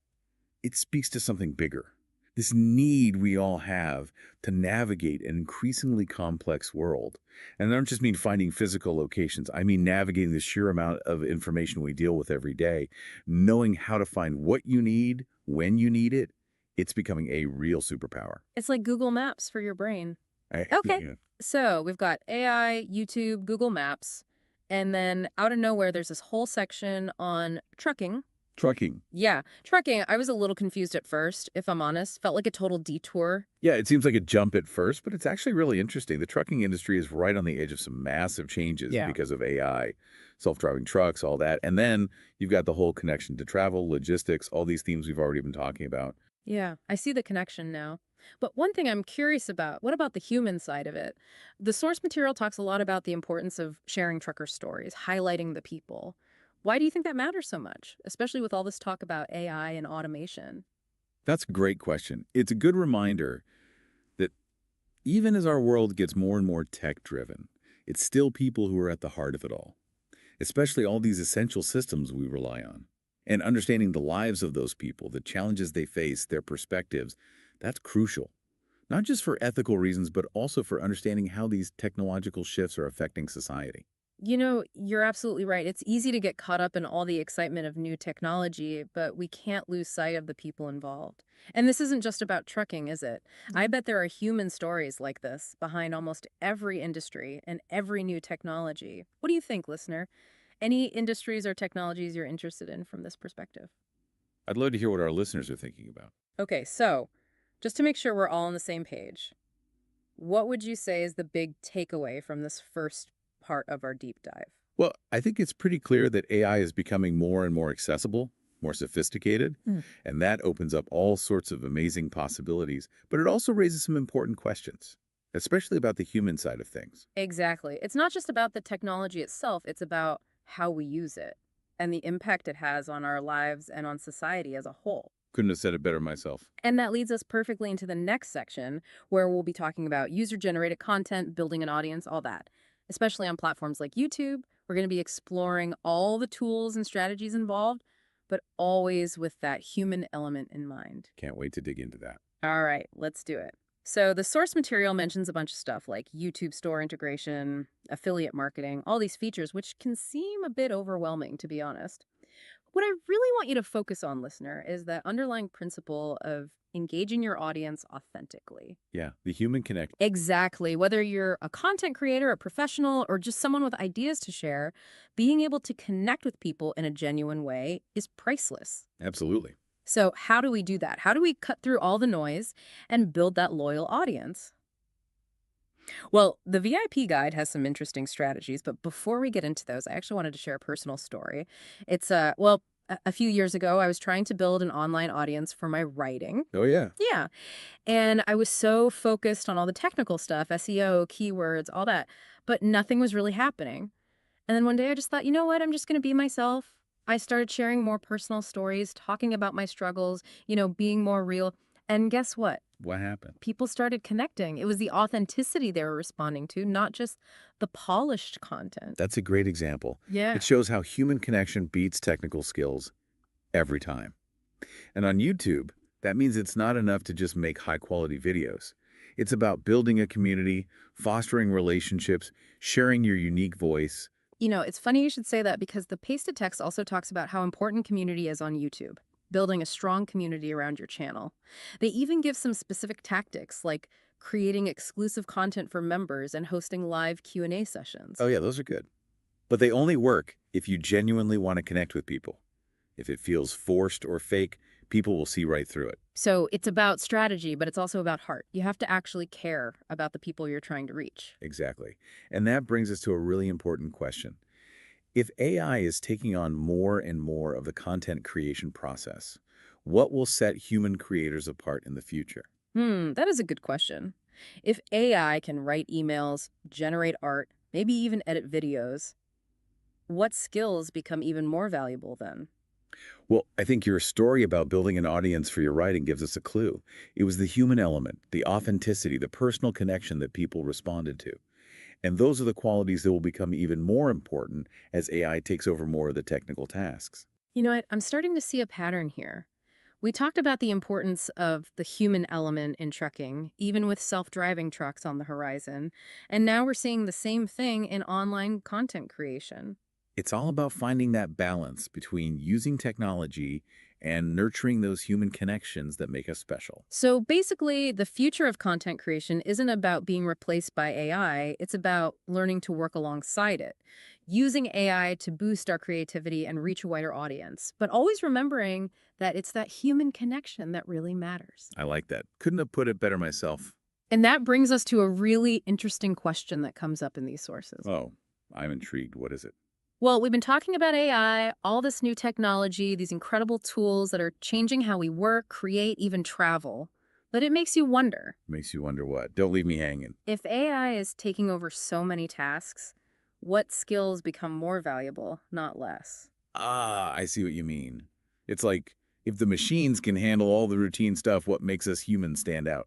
It speaks to something bigger. This need we all have to navigate an increasingly complex world. And I don't just mean finding physical locations. I mean navigating the sheer amount of information we deal with every day. Knowing how to find what you need, when you need it, it's becoming a real superpower. It's like Google Maps for your brain. Okay. Yeah. So we've got AI, YouTube, Google Maps, and then out of nowhere, there's this whole section on trucking. Trucking. Yeah, trucking. I was a little confused at first, if I'm honest. Felt like a total detour. Yeah, it seems like a jump at first, but it's actually really interesting. The trucking industry is right on the edge of some massive changes Yeah. because of AI, self-driving trucks, all that. And then you've got the whole connection to travel, logistics, all these themes we've already been talking about. Yeah, I see the connection now. But one thing I'm curious about, what about the human side of it? The source material talks a lot about the importance of sharing trucker stories, highlighting the people. Why do you think that matters so much, especially with all this talk about AI and automation? That's a great question. It's a good reminder that even as our world gets more and more tech-driven, it's still people who are at the heart of it all, especially all these essential systems we rely on. And understanding the lives of those people, the challenges they face, their perspectives, that's crucial. Not just for ethical reasons, but also for understanding how these technological shifts are affecting society. You know, you're absolutely right. It's easy to get caught up in all the excitement of new technology, but we can't lose sight of the people involved. And this isn't just about trucking, is it? I bet there are human stories like this behind almost every industry and every new technology. What do you think, listener? Any industries or technologies you're interested in from this perspective? I'd love to hear what our listeners are thinking about. Okay, so just to make sure we're all on the same page, what would you say is the big takeaway from this first part of our deep dive? Well, I think it's pretty clear that AI is becoming more and more accessible, more sophisticated, and that opens up all sorts of amazing possibilities, but it also raises some important questions, especially about the human side of things. Exactly. It's not just about the technology itself, it's about how we use it and the impact it has on our lives and on society as a whole. Couldn't have said it better myself. And that leads us perfectly into the next section where we'll be talking about user generated content, building an audience, all that. Especially on platforms like YouTube, we're going to be exploring all the tools and strategies involved, but always with that human element in mind. Can't wait to dig into that. All right, let's do it. So the source material mentions a bunch of stuff like YouTube store integration, affiliate marketing, all these features, which can seem a bit overwhelming, to be honest. What I really want you to focus on, listener, is that underlying principle of engaging your audience authentically. Yeah, the human connect. Exactly. Whether you're a content creator, a professional, or just someone with ideas to share, being able to connect with people in a genuine way is priceless. Absolutely. So how do we do that? How do we cut through all the noise and build that loyal audience? Well, the VIP guide has some interesting strategies, but before we get into those, I actually wanted to share a personal story. It's a few years ago, I was trying to build an online audience for my writing. Oh, yeah. Yeah. And I was so focused on all the technical stuff, SEO, keywords, all that, but nothing was really happening. And then one day I just thought, you know what? I'm just going to be myself. I started sharing more personal stories, talking about my struggles, being more real. And guess what? What happened? People started connecting. It was the authenticity they were responding to, not just the polished content. That's a great example. Yeah. It shows how human connection beats technical skills every time. And on YouTube, that means it's not enough to just make high-quality videos. It's about building a community, fostering relationships, sharing your unique voice. It's funny you should say that because the pasted text also talks about how important community is on YouTube, building a strong community around your channel. They even give some specific tactics like creating exclusive content for members and hosting live Q&A sessions. Oh, yeah, those are good. But they only work if you genuinely want to connect with people. If it feels forced or fake, people will see right through it. So it's about strategy, but it's also about heart. You have to actually care about the people you're trying to reach. Exactly. And that brings us to a really important question. If AI is taking on more and more of the content creation process, what will set human creators apart in the future? That is a good question. If AI can write emails, generate art, maybe even edit videos, what skills become even more valuable then? Well, I think your story about building an audience for your writing gives us a clue. It was the human element, the authenticity, the personal connection that people responded to. And those are the qualities that will become even more important as AI takes over more of the technical tasks. You know what? I'm starting to see a pattern here. We talked about the importance of the human element in trucking, even with self-driving trucks on the horizon. And now we're seeing the same thing in online content creation. It's all about finding that balance between using technology and nurturing those human connections that make us special. So basically, the future of content creation isn't about being replaced by AI, it's about learning to work alongside it, using AI to boost our creativity and reach a wider audience, but always remembering that it's that human connection that really matters. I like that. Couldn't have put it better myself. And that brings us to a really interesting question that comes up in these sources. Oh, I'm intrigued. What is it? Well, we've been talking about AI, all this new technology, these incredible tools that are changing how we work, create, even travel. But it makes you wonder, Makes you wonder what? Don't leave me hanging. if AI is taking over so many tasks, what skills become more valuable, not less? Ah, I see what you mean. It's like, if the machines can handle all the routine stuff, what makes us humans stand out?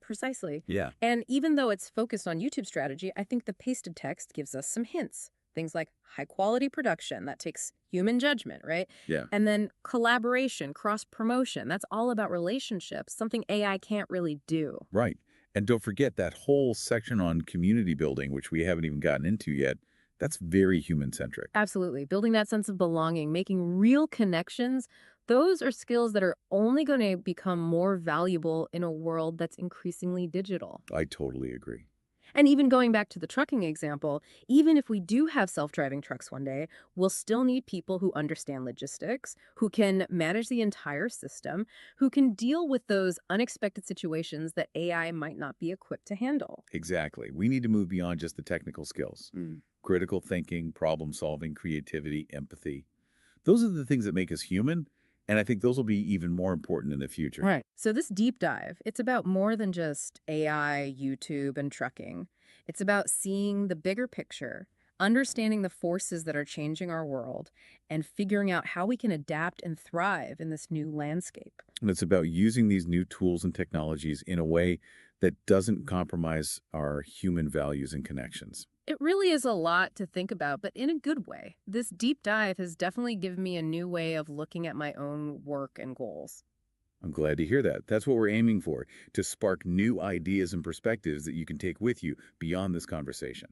Precisely. Yeah. And even though it's focused on YouTube strategy, I think the pasted text gives us some hints. Things like high quality production, that takes human judgment, right? Yeah. And then collaboration, cross promotion, that's all about relationships, something AI can't really do. Right. And don't forget that whole section on community building, which we haven't even gotten into yet. That's very human-centric. Absolutely. Building that sense of belonging, making real connections, those are skills that are only going to become more valuable in a world that's increasingly digital. I totally agree. And even going back to the trucking example, even if we do have self-driving trucks one day, we'll still need people who understand logistics, who can manage the entire system, who can deal with those unexpected situations that AI might not be equipped to handle. Exactly. We need to move beyond just the technical skills. Critical thinking, problem solving, creativity, empathy. Those are the things that make us human, and I think those will be even more important in the future. Right. So this deep dive, it's about more than just AI, YouTube, and trucking. It's about seeing the bigger picture, understanding the forces that are changing our world, and figuring out how we can adapt and thrive in this new landscape. And it's about using these new tools and technologies in a way that doesn't compromise our human values and connections. It really is a lot to think about, but in a good way. This deep dive has definitely given me a new way of looking at my own work and goals. I'm glad to hear that. That's what we're aiming for, to spark new ideas and perspectives that you can take with you beyond this conversation.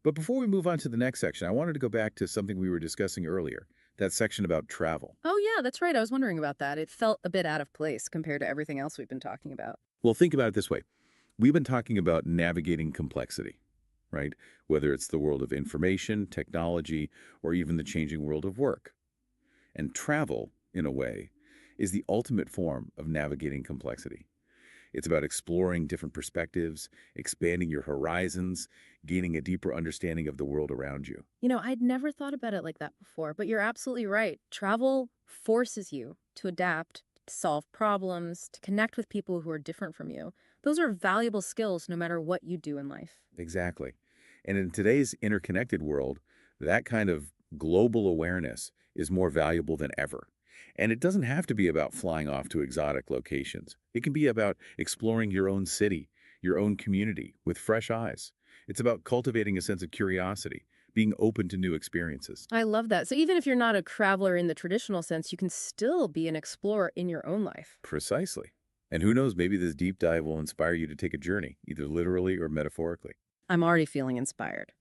But before we move on to the next section, I wanted to go back to something we were discussing earlier, that section about travel. Oh, yeah, that's right. I was wondering about that. It felt a bit out of place compared to everything else we've been talking about. Well, think about it this way. We've been talking about navigating complexity, right? Whether it's the world of information, technology, or even the changing world of work. And travel, in a way, is the ultimate form of navigating complexity. It's about exploring different perspectives, expanding your horizons, gaining a deeper understanding of the world around you. You know, I'd never thought about it like that before, but you're absolutely right. Travel forces you to adapt, to solve problems, to connect with people who are different from you. Those are valuable skills no matter what you do in life. Exactly. And in today's interconnected world, that kind of global awareness is more valuable than ever. And it doesn't have to be about flying off to exotic locations. It can be about exploring your own city, your own community with fresh eyes. It's about cultivating a sense of curiosity, being open to new experiences. I love that. So even if you're not a traveler in the traditional sense, you can still be an explorer in your own life. Precisely. And who knows, maybe this deep dive will inspire you to take a journey, either literally or metaphorically. I'm already feeling inspired.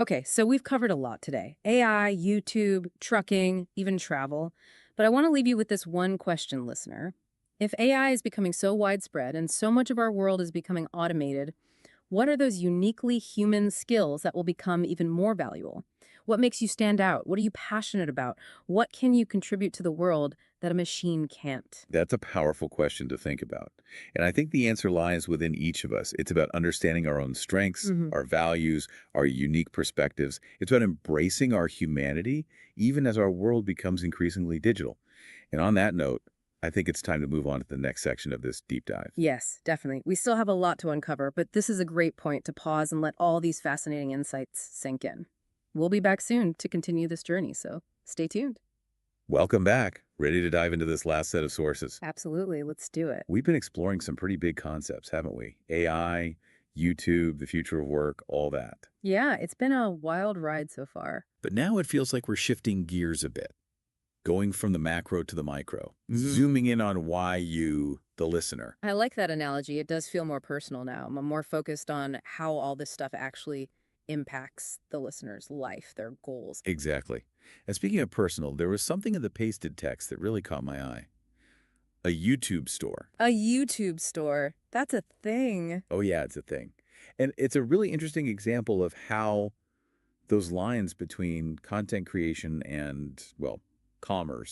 Okay, so we've covered a lot today. AI, YouTube, trucking, even travel. But I want to leave you with this one question, listener. If AI is becoming so widespread and so much of our world is becoming automated, what are those uniquely human skills that will become even more valuable? What makes you stand out? What are you passionate about? What can you contribute to the world that a machine can't? That's a powerful question to think about. And I think the answer lies within each of us. It's about understanding our own strengths, our values, our unique perspectives. It's about embracing our humanity, even as our world becomes increasingly digital. And on that note, I think it's time to move on to the next section of this deep dive. Yes, definitely. We still have a lot to uncover, but this is a great point to pause and let all these fascinating insights sink in. We'll be back soon to continue this journey, so stay tuned. Welcome back. Ready to dive into this last set of sources? Absolutely. Let's do it. We've been exploring some pretty big concepts, haven't we? AI, YouTube, the future of work, all that. Yeah, it's been a wild ride so far. But now it feels like we're shifting gears a bit, going from the macro to the micro, zooming in on why you, the listener. I like that analogy. It does feel more personal now. I'm more focused on how all this stuff actually impacts the listener's life, their goals. Exactly. And speaking of personal, there was something in the pasted text that really caught my eye. A YouTube store. A YouTube store. That's a thing. Oh, yeah, it's a thing. And it's a really interesting example of how those lines between content creation and, well, commerce